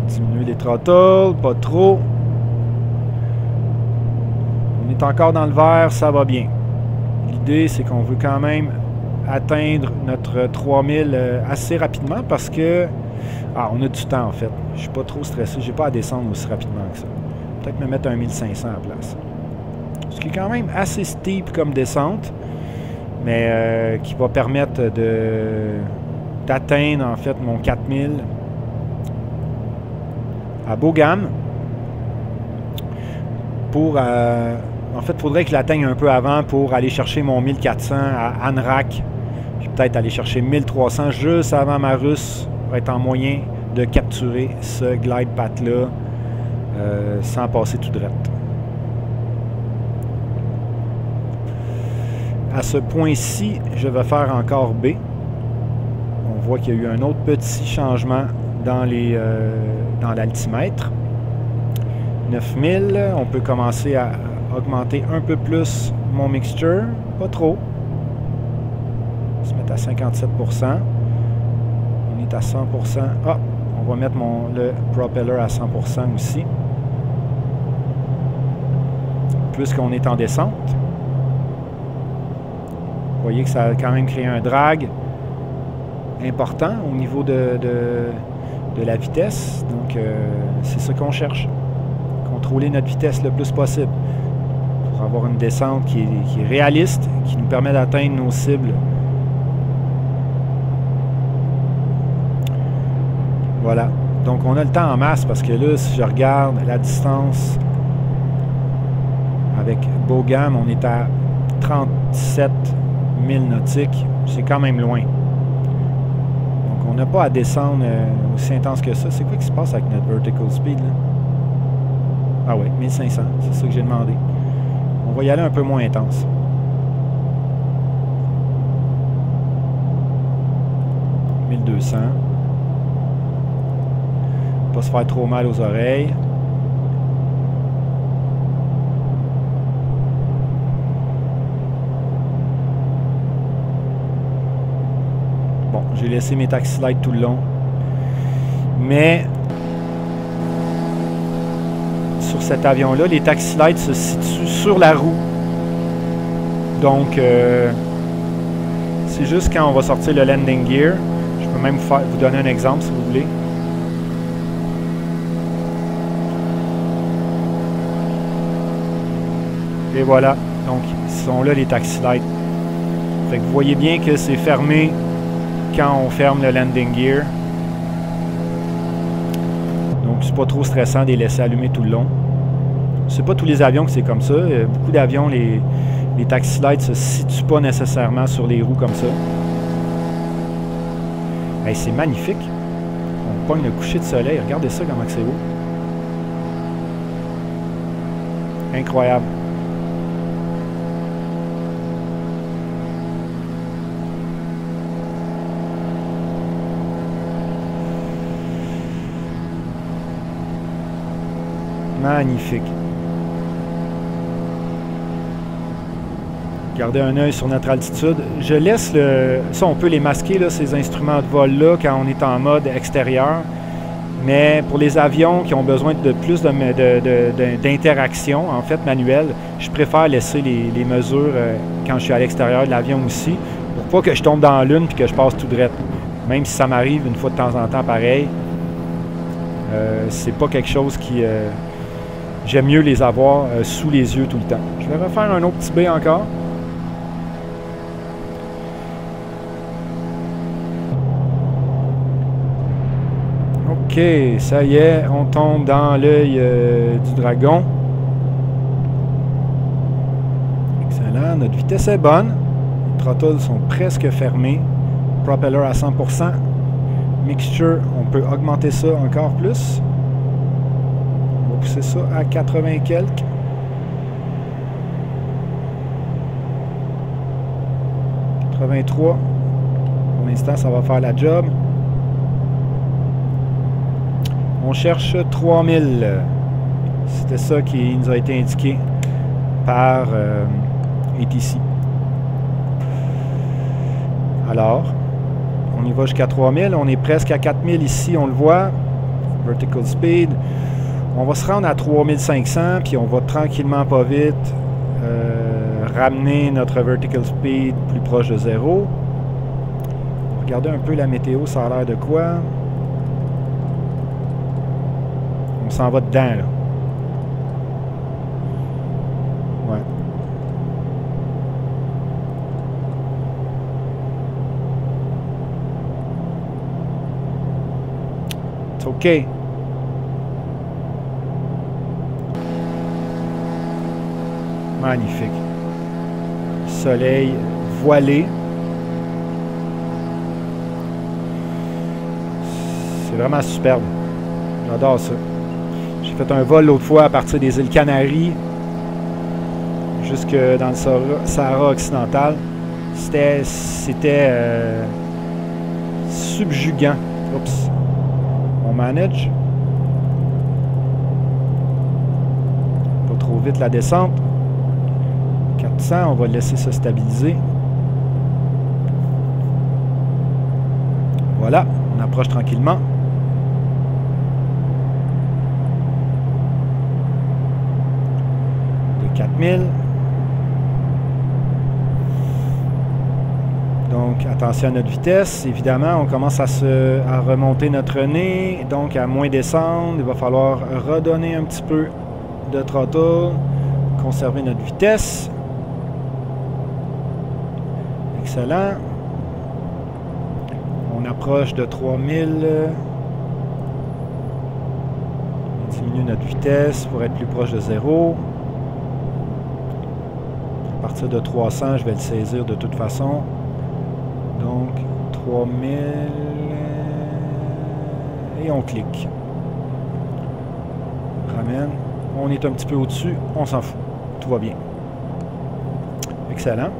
Diminuer les throttles, pas trop. On est encore dans le vert, ça va bien. L'idée, c'est qu'on veut quand même atteindre notre 3000 assez rapidement parce que... Ah, on a du temps en fait. Je suis pas trop stressé. J'ai pas à descendre aussi rapidement que ça. Peut-être me mettre un 1500 à la place. Ce qui est quand même assez steep comme descente, mais qui va permettre d'atteindre en fait mon 4000 à Bogam. Pour... en fait, il faudrait que je l'atteigne un peu avant pour aller chercher mon 1400 à Anrak. Puis peut-être aller chercher 1300 juste avant ma russe pour être en moyen de capturer ce glide path-là sans passer tout droit. À ce point-ci, je vais faire encore B. On voit qu'il y a eu un autre petit changement dans l'altimètre. 9000, on peut commencer à augmenter un peu plus mon mixture, pas trop. On va se mettre à 57%. On est à 100%. Ah, on va mettre le propeller à 100% aussi. Puisqu'on est en descente. Vous voyez que ça a quand même créé un drag important au niveau de la vitesse. Donc, c'est ce qu'on cherche. Contrôler notre vitesse le plus possible pour avoir une descente qui est réaliste, qui nous permet d'atteindre nos cibles. Voilà. Donc, on a le temps en masse parce que là, si je regarde la distance avec Bogam, on est à 37 000 nautiques. C'est quand même loin. Donc, on n'a pas à descendre aussi intense que ça. C'est quoi qui se passe avec notre vertical speed, là? Ah ouais, 1500. C'est ça que j'ai demandé. On va y aller un peu moins intense. « 1200. » Pas se faire trop mal aux oreilles. Bon, j'ai laissé mes taxi lights tout le long. Mais sur cet avion-là, les taxi lights se situent sur la roue. Donc, c'est juste quand on va sortir le landing gear. Je peux même vous donner un exemple si vous voulez. Et voilà. Donc, ils sont là les taxi lights. Fait que vous voyez bien que c'est fermé quand on ferme le landing gear. Donc, c'est pas trop stressant de les laisser allumer tout le long. C'est pas tous les avions que c'est comme ça. Beaucoup d'avions, les taxi lights se situent pas nécessairement sur les roues comme ça. Hey, c'est magnifique. On pogne le coucher de soleil. Regardez ça, comment c'est beau. Incroyable. Magnifique. Garder un œil sur notre altitude. Je laisse le... Ça, on peut les masquer, là, ces instruments de vol-là, quand on est en mode extérieur. Mais pour les avions qui ont besoin de plus d'interaction, en fait, manuelle, je préfère laisser les mesures quand je suis à l'extérieur de l'avion aussi, pour pas que je tombe dans la lune et que je passe tout droit. Même si ça m'arrive une fois de temps en temps pareil, c'est pas quelque chose qui... j'aime mieux les avoir sous les yeux tout le temps. Je vais refaire un autre petit B encore. OK, ça y est, on tombe dans l'œil du dragon. Excellent, notre vitesse est bonne. Les throttles sont presque fermés. Propeller à 100%. Mixture, on peut augmenter ça encore plus. On va pousser ça à 80 quelques. « 83. Pour l'instant, ça va faire la job. On cherche 3000. C'était ça qui nous a été indiqué par ATC. Alors, on y va jusqu'à 3000. On est presque à 4000 ici, on le voit. Vertical speed. On va se rendre à 3500, puis on va tranquillement, pas vite, ramener notre vertical speed plus proche de 0. Regardez un peu la météo, ça a l'air de quoi? On s'en va dedans, là. Ouais. C'est OK. Magnifique. Soleil voilé. C'est vraiment superbe. J'adore ça. J'ai fait un vol l'autre fois à partir des îles Canaries jusque dans le Sahara occidental. C'était subjugant. Oups. On manage. Pas trop vite la descente. 400, on va le laisser se stabiliser. Voilà, on approche tranquillement. De 4000. Donc, attention à notre vitesse. Évidemment, on commence à remonter notre nez. Donc, à moins descendre, il va falloir redonner un petit peu de throttle. Conserver notre vitesse. Excellent. On approche de 3000. On diminue notre vitesse pour être plus proche de 0. À partir de 300, je vais le saisir de toute façon. Donc, 3000. Et on clique. Ramène. On est un petit peu au-dessus. On s'en fout. Tout va bien. Excellent.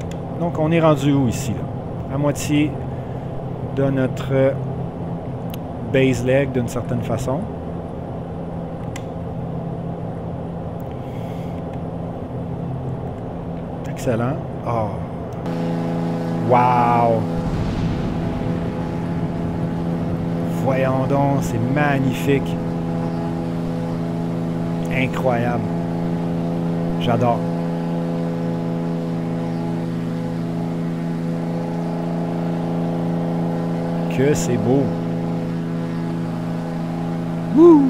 Donc, on est rendu où ici, là? À moitié de notre base leg, d'une certaine façon. Excellent. Oh! Wow! Voyons donc, c'est magnifique. Incroyable. J'adore. Que c'est beau. Wouh!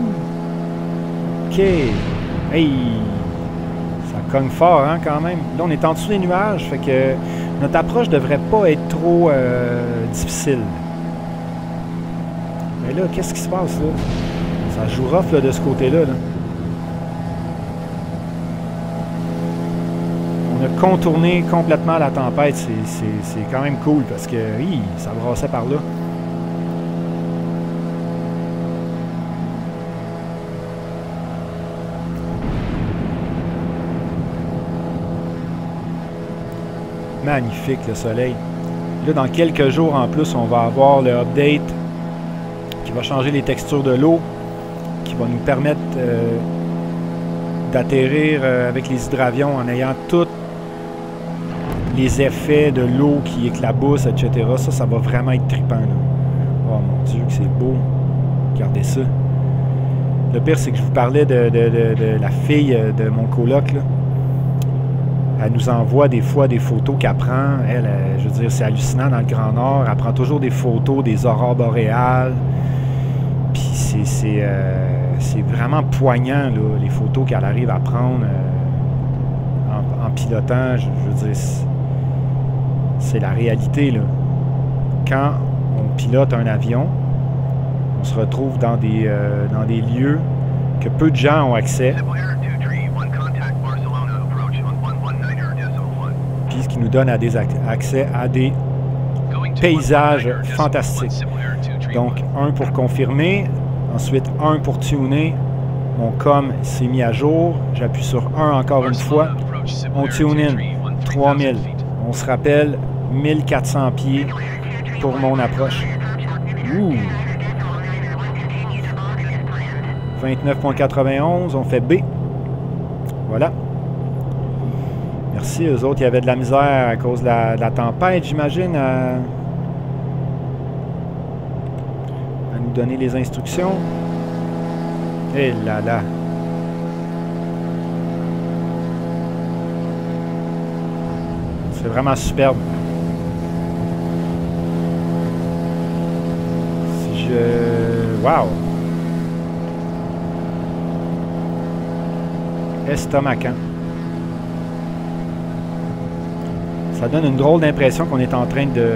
OK. Hey! Ça cogne fort, hein, quand même. Là, on est en dessous des nuages, fait que notre approche devrait pas être trop difficile. Mais là, qu'est-ce qui se passe, là? Ça joue rough, là, de ce côté-là, là. On a contourné complètement la tempête. C'est quand même cool, parce que, oui, ça brassait par là. Magnifique, le soleil. Là, dans quelques jours en plus, on va avoir le update qui va changer les textures de l'eau, qui va nous permettre d'atterrir avec les hydravions en ayant toutes les effets de l'eau qui éclabousse, etc. Ça va vraiment être trippant, là. Oh mon Dieu, que c'est beau. Regardez ça. Le pire, c'est que je vous parlais de la fille de mon coloc, là. Elle nous envoie des fois des photos qu'elle prend. Elle, je veux dire, c'est hallucinant dans le Grand Nord. Elle prend toujours des photos des aurores boréales. Puis c'est vraiment poignant, là, les photos qu'elle arrive à prendre en pilotant. Je veux dire, c'est la réalité, là. Quand on pilote un avion, on se retrouve dans des lieux que peu de gens ont accès. Puis ce qui nous donne accès à des paysages fantastiques. Donc, 1 pour confirmer, ensuite 1 pour tuner. Mon com s'est mis à jour. J'appuie sur 1 encore une fois. On tune in. 3000. On se rappelle, 1400 pieds pour mon approche. Ouh! 29.91, on fait B. Voilà. Merci, eux autres, il y avait de la misère à cause de la tempête, j'imagine, à nous donner les instructions. Et là là. C'est vraiment superbe. Si je... Wow! Estomacant. Ça donne une drôle d'impression qu'on est en train de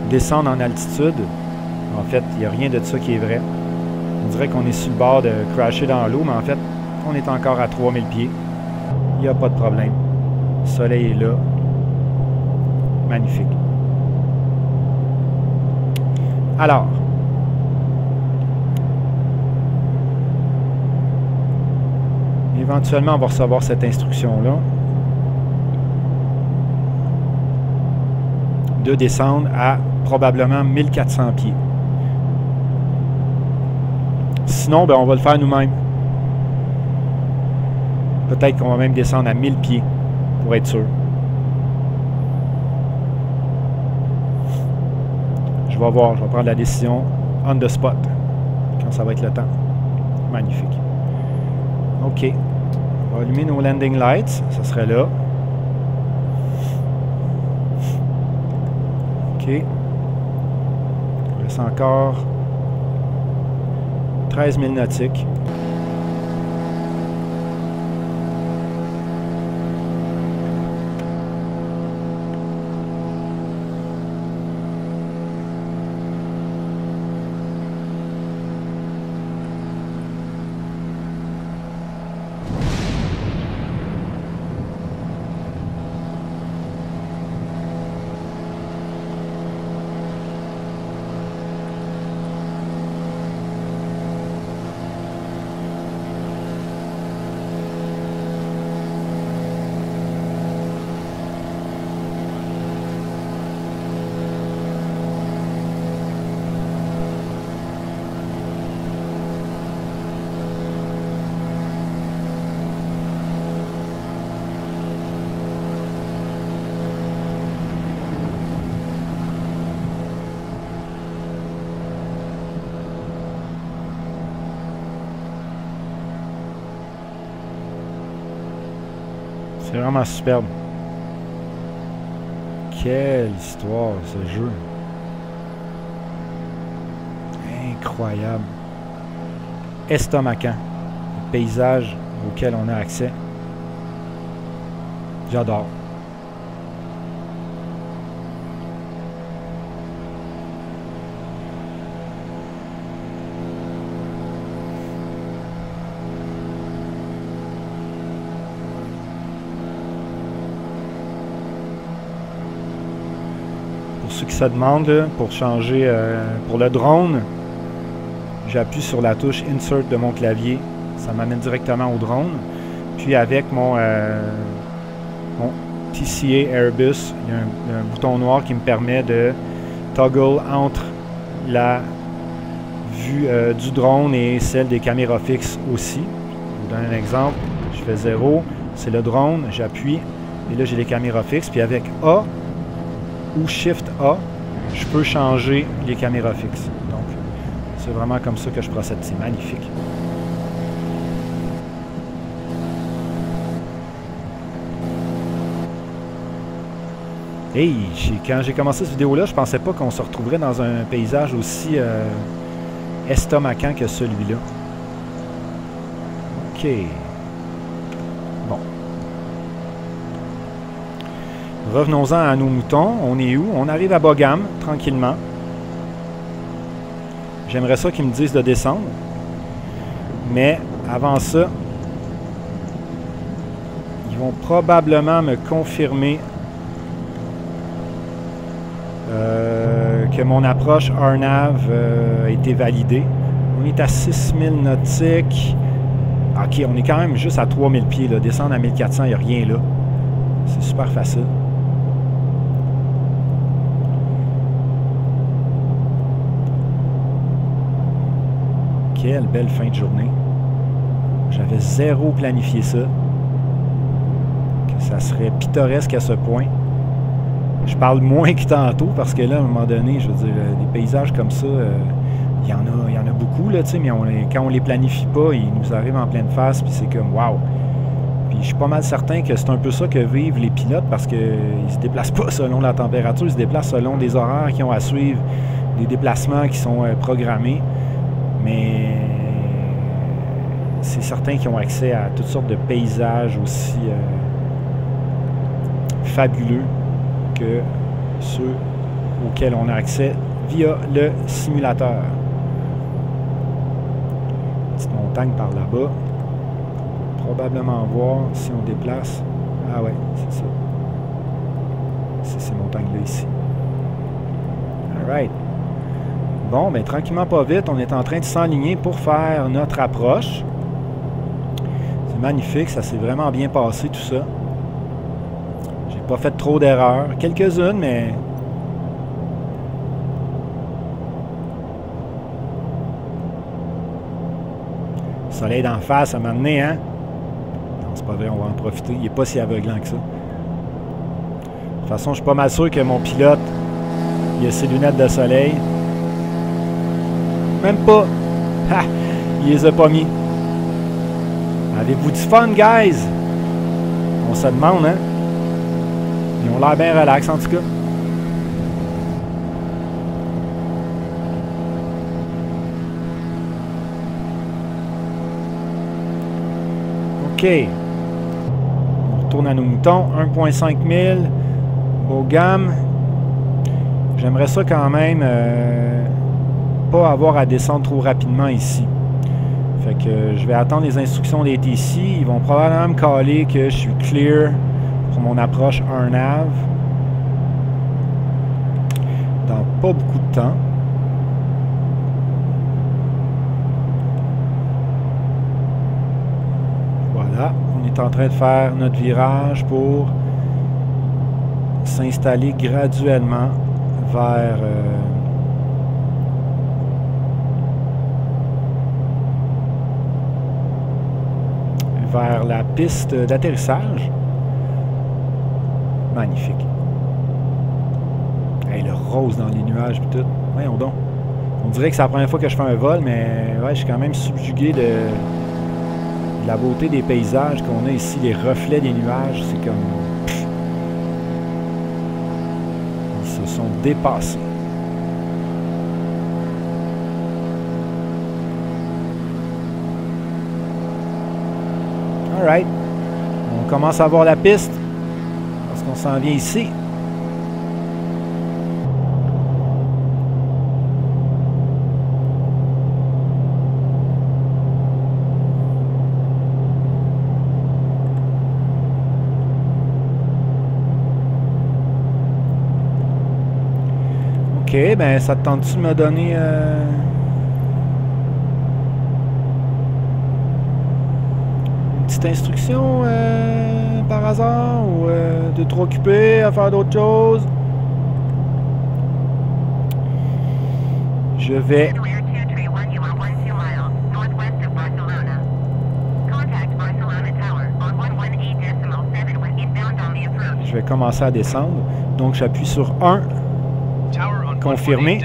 descendre en altitude. En fait, il n'y a rien de ça qui est vrai. On dirait qu'on est sur le bord de crasher dans l'eau, mais en fait, on est encore à 3000 pieds. Il n'y a pas de problème. Le soleil est là. Magnifique. Alors, éventuellement, on va recevoir cette instruction-là de descendre à probablement 1400 pieds. Sinon, ben, on va le faire nous-mêmes. Peut-être qu'on va même descendre à 1000 pieds pour être sûr. Je vais voir, je vais prendre la décision on the spot quand ça va être le temps. Magnifique. OK. On va allumer nos landing lights. Ça serait là. OK. Il reste encore 13 000 nautiques. C'est vraiment superbe. Quelle histoire, ce jeu. Incroyable. Estomacant. Le paysage auquel on a accès. J'adore. Pour ceux qui se demandent, là, pour changer, pour le drone, j'appuie sur la touche Insert de mon clavier. Ça m'amène directement au drone. Puis avec mon TCA Airbus, il y a un bouton noir qui me permet de toggle entre la vue du drone et celle des caméras fixes aussi. Je vous donne un exemple. Je fais 0, c'est le drone, j'appuie, Et là, j'ai les caméras fixes. Puis avec A ou Shift A, je peux changer les caméras fixes. Donc, c'est vraiment comme ça que je procède. C'est magnifique. Hey, quand j'ai commencé cette vidéo-là, je pensais pas qu'on se retrouverait dans un paysage aussi estomacant que celui-là. OK. Bon. Revenons-en à nos moutons. On est où? On arrive à Bogam, tranquillement. J'aimerais ça qu'ils me disent de descendre. Mais, avant ça, ils vont probablement me confirmer que mon approche RNAV a été validée. On est à 6000 nautiques. OK, on est quand même juste à 3000 pieds. Là. Descendre à 1400, il n'y a rien là. C'est super facile. Quelle belle fin de journée. J'avais zéro planifié ça. Que ça serait pittoresque à ce point. Je parle moins que tantôt parce que là, à un moment donné, je veux dire, des paysages comme ça, il y en a beaucoup, là, tu sais, mais quand on les planifie pas, ils nous arrivent en pleine face, puis c'est comme, wow! Puis je suis pas mal certain que c'est un peu ça que vivent les pilotes parce qu'ils se déplacent pas selon la température, ils se déplacent selon des horaires qu'ils ont à suivre, des déplacements qui sont programmés, mais c'est certain qu'ils ont accès à toutes sortes de paysages aussi fabuleux que ceux auxquels on a accès via le simulateur. Petite montagne par là-bas. Probablement voir si on déplace. Ah ouais, c'est ça. C'est ces montagnes-là ici. Alright. Bon, ben tranquillement pas vite, on est en train de s'enligner pour faire notre approche. C'est magnifique, ça s'est vraiment bien passé tout ça. Pas fait trop d'erreurs. Quelques-unes, mais... Le soleil d'en face, ça m'a amené, hein? Non, c'est pas vrai, on va en profiter. Il n'est pas si aveuglant que ça. De toute façon, je suis pas mal sûr que mon pilote, il a ses lunettes de soleil. Même pas. Ha! Il les a pas mis. Avez-vous du fun, guys? On se demande, hein? Ils ont l'air bien relax, en tout cas. OK. On retourne à nos moutons. 1,5 000. Bogam. J'aimerais ça quand même pas avoir à descendre trop rapidement ici. Fait que je vais attendre les instructions des TC. Ils vont probablement me caler que je suis clear pour mon approche RNAV dans pas beaucoup de temps. Voilà, on est en train de faire notre virage pour s'installer graduellement vers la piste d'atterrissage. Magnifique. Hey, le rose dans les nuages et tout. Voyons donc. On dirait que c'est la première fois que je fais un vol, mais ouais, je suis quand même subjugué de la beauté des paysages qu'on a ici, les reflets des nuages. C'est comme... Ils se sont dépassés. Alright. On commence à voir la piste. Parce qu'on s'en vient ici. OK, ben ça te tente-tu de me donner... petite instruction par hasard ou de trop occupé à faire d'autres choses? Je vais... Je vais commencer à descendre. Donc, j'appuie sur 1. Confirmer.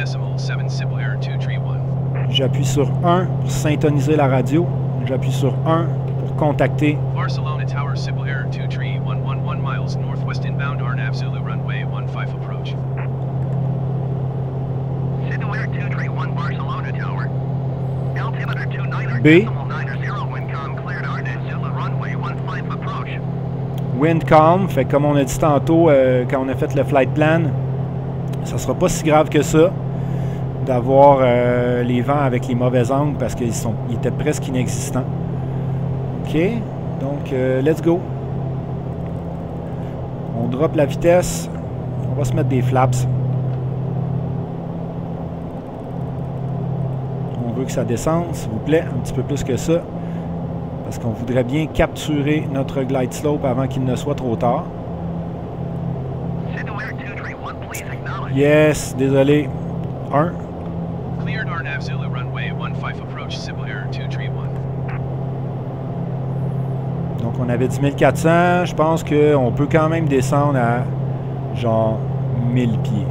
J'appuie sur 1 pour syntoniser la radio. J'appuie sur 1 pour contacter. Barcelona Tower Civil Air 23111 miles northwest inbound RNAV Zulu runway 15 approach. Civil Air 231 Barcelona Tower. Altimeter 29 B. Windcom cleared RNAV Zulu runway 15 approach. Windcom, fait comme on a dit tantôt quand on a fait le flight plan, ça sera pas si grave que ça d'avoir les vents avec les mauvais angles parce qu'ils étaient presque inexistants. OK, donc let's go. On drop la vitesse. On va se mettre des flaps. On veut que ça descende, s'il vous plaît, un petit peu plus que ça. Parce qu'on voudrait bien capturer notre glide slope avant qu'il ne soit trop tard. Yes, désolé. 1. Cleared RNAV Zulu runway 15 approach Civil Air 231. Donc on avait dit 1400. Je pense qu'on peut quand même descendre à genre 1000 pieds.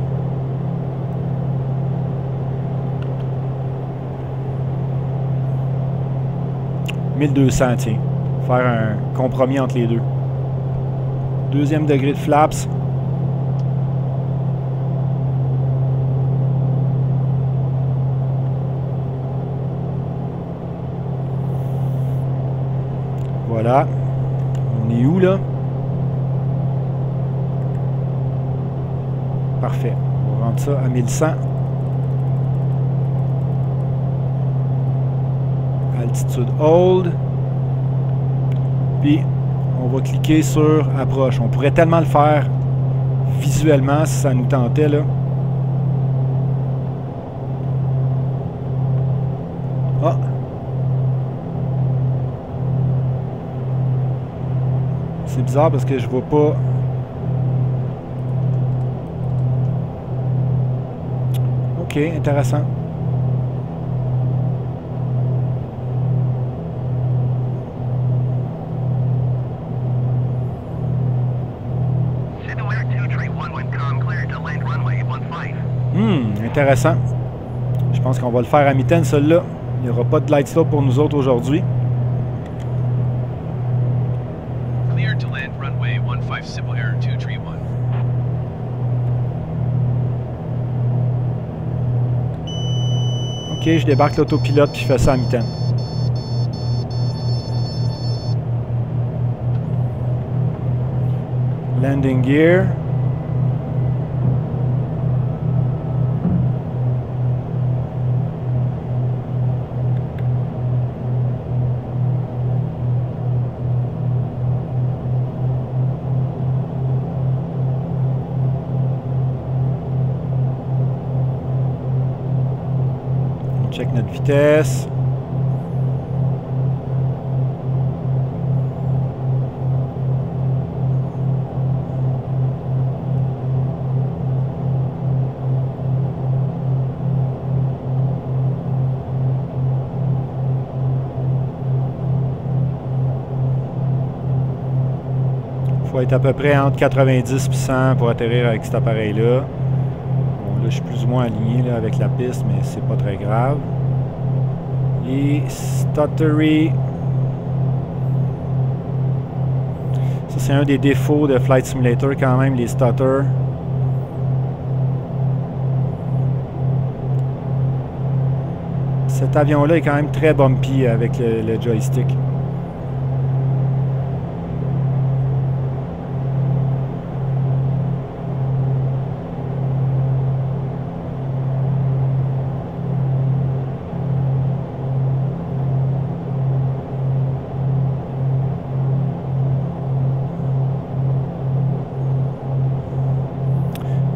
« 1200, tiens. Faire un compromis entre les deux. Deuxième degré de flaps. Voilà. On est où, là? Parfait. On va rendre ça à 1100. Altitude hold. Puis, on va cliquer sur approche. On pourrait tellement le faire visuellement si ça nous tentait, là. Ah! C'est bizarre parce que je vois pas... OK, intéressant. Intéressant. Je pense qu'on va le faire à mitaine, celui-là. Il n'y aura pas de glide slope pour nous autres aujourd'hui. Cleared to land runway 15 Civil Air 231. OK, je débarque l'autopilote puis je fais ça à mitaine. Landing gear. Check notre vitesse. Il faut être à peu près entre 90 et 100 pour atterrir avec cet appareil-là. Là, je suis plus ou moins aligné là, avec la piste, mais c'est pas très grave. Et stuttery. Ça, c'est un des défauts de Flight Simulator quand même, les stutters. Cet avion-là est quand même très bumpy avec le joystick.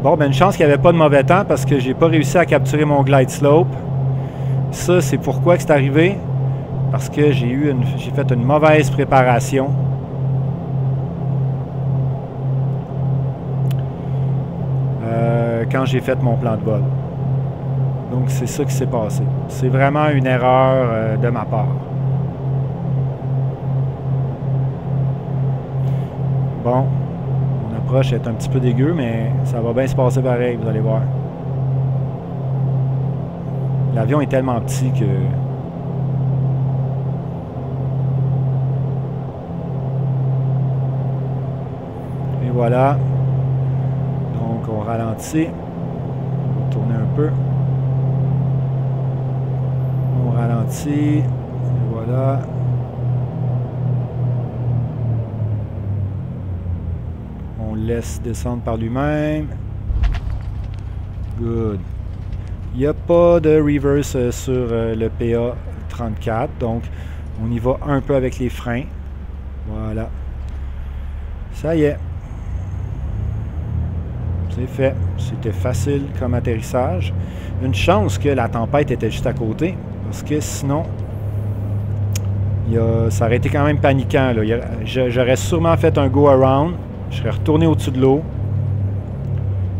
Bon, ben une chance qu'il n'y avait pas de mauvais temps parce que j'ai pas réussi à capturer mon glide slope. Ça, c'est pourquoi que c'est arrivé. Parce que j'ai fait une mauvaise préparation. Quand j'ai fait mon plan de vol. Donc, c'est ça qui s'est passé. C'est vraiment une erreur de ma part. Bon. On l'approche est un petit peu dégueu, mais ça va bien se passer pareil, vous allez voir. L'avion est tellement petit que... Et voilà. Donc, on ralentit. On va tourner un peu. On ralentit. Et voilà. On laisse descendre par lui-même. Good. Il n'y a pas de reverse sur le PA34, donc on y va un peu avec les freins. Voilà. Ça y est. C'est fait. C'était facile comme atterrissage. Une chance que la tempête était juste à côté, parce que sinon, ça aurait été quand même paniquant. J'aurais sûrement fait un go-around. Je serais retourné au-dessus de l'eau.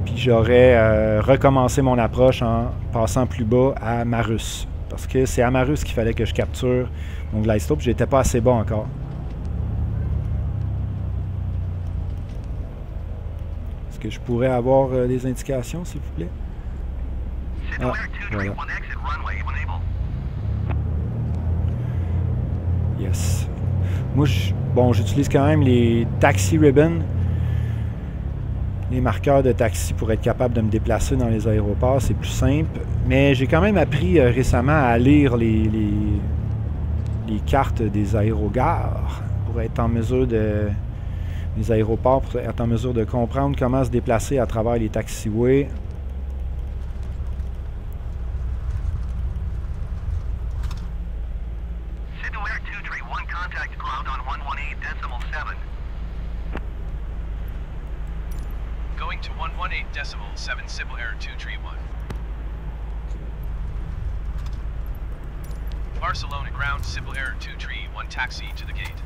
Puis j'aurais recommencé mon approche en passant plus bas à Marus. Parce que c'est à Marus qu'il fallait que je capture mon glide slope. J'étais pas assez bas encore. Est-ce que je pourrais avoir des indications, s'il vous plaît? Ah, voilà. Yes. Moi, bon, j'utilise quand même les taxi ribbons, les marqueurs de taxi pour être capable de me déplacer dans les aéroports. C'est plus simple. Mais j'ai quand même appris récemment à lire les cartes des aérogares pour être en mesure de... les aéroports, pour être en mesure de comprendre comment se déplacer à travers les taxiways. Going to 118.7 Civil Air 231. Barcelona ground Civil Air 231 taxi to the gate.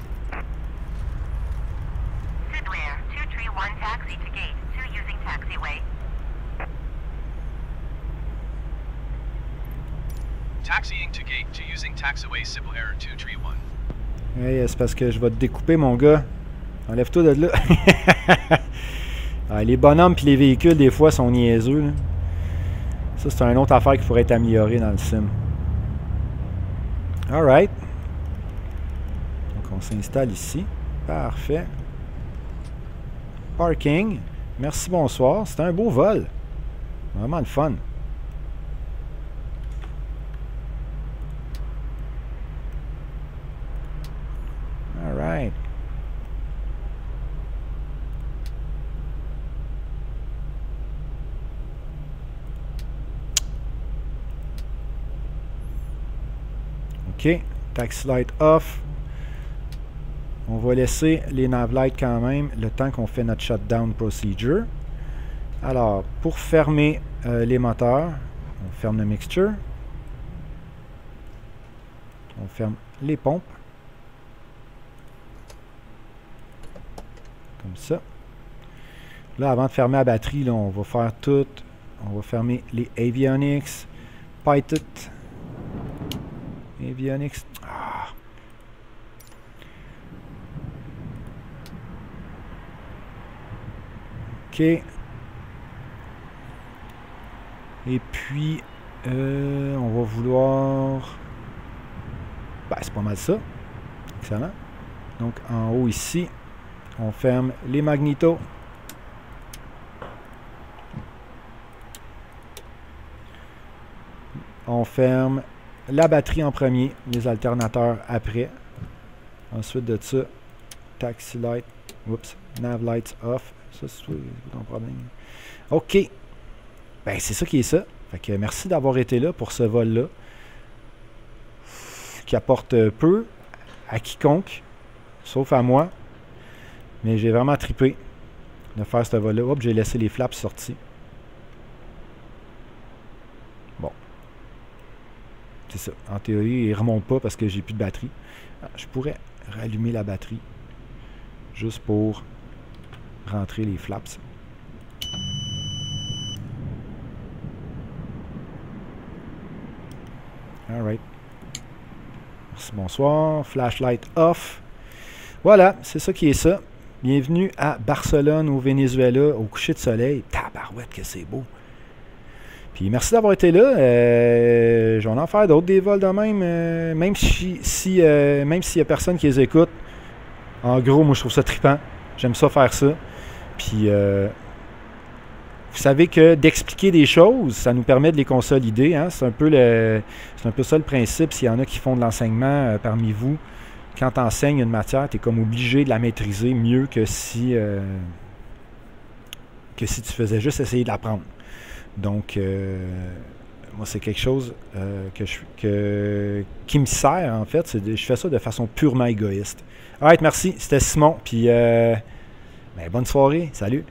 Civil Air 231 taxi to gate 2 using taxiway. Taxiing to gate 2 using taxiway Civil Air 231. Hey, c'est parce que je vais te découper, mon gars. Enlève-toi de là. Ah, les bonhommes et les véhicules, des fois, sont niaiseux. Là. Ça, c'est une autre affaire qui pourrait être améliorée dans le sim. Alright. Donc, on s'installe ici. Parfait. Parking. Merci, bonsoir. C'était un beau vol. Vraiment le fun. Alright. OK. Taxi light off. On va laisser les nav lights quand même le temps qu'on fait notre shutdown procedure. Alors, pour fermer les moteurs, on ferme le mixture. On ferme les pompes. Comme ça. Là, avant de fermer la batterie, là, on va faire tout. On va fermer les avionics. Python. Avionics. Ah. OK. Et puis, on va vouloir... Ben, c'est pas mal ça. Excellent. Donc, en haut ici, on ferme les magnétos. On ferme la batterie en premier, les alternateurs après. Ensuite de ça, taxi light, oups, nav lights off. Ça, c'est ton problème. OK. Ben, c'est ça qui est ça. Fait que merci d'avoir été là pour ce vol-là. Qui apporte peu à quiconque, sauf à moi. Mais j'ai vraiment trippé de faire ce vol-là. Hop, j'ai laissé les flaps sortis. Bon. C'est ça. En théorie, il ne remonte pas parce que j'ai plus de batterie. Je pourrais rallumer la batterie juste pour rentrer les flaps. Alright. Merci, bonsoir. Flashlight off. Voilà, c'est ça qui est ça. Bienvenue à Barcelone, au Venezuela, au coucher de soleil. Tabarouette que c'est beau. Puis merci d'avoir été là. Je vais en faire d'autres des vols de même. Même s'il y a personne qui les écoute. En gros, moi je trouve ça trippant. J'aime ça faire ça. Puis vous savez que d'expliquer des choses, ça nous permet de les consolider. Hein? C'est un peu ça le principe. S'il y en a qui font de l'enseignement parmi vous, quand tu enseignes une matière, tu es comme obligé de la maîtriser mieux que si tu faisais juste essayer de l'apprendre. Donc, moi, c'est quelque chose qui me sert, en fait. Je fais ça de façon purement égoïste. Alright, merci. C'était Simon. Puis, bonne soirée. Salut.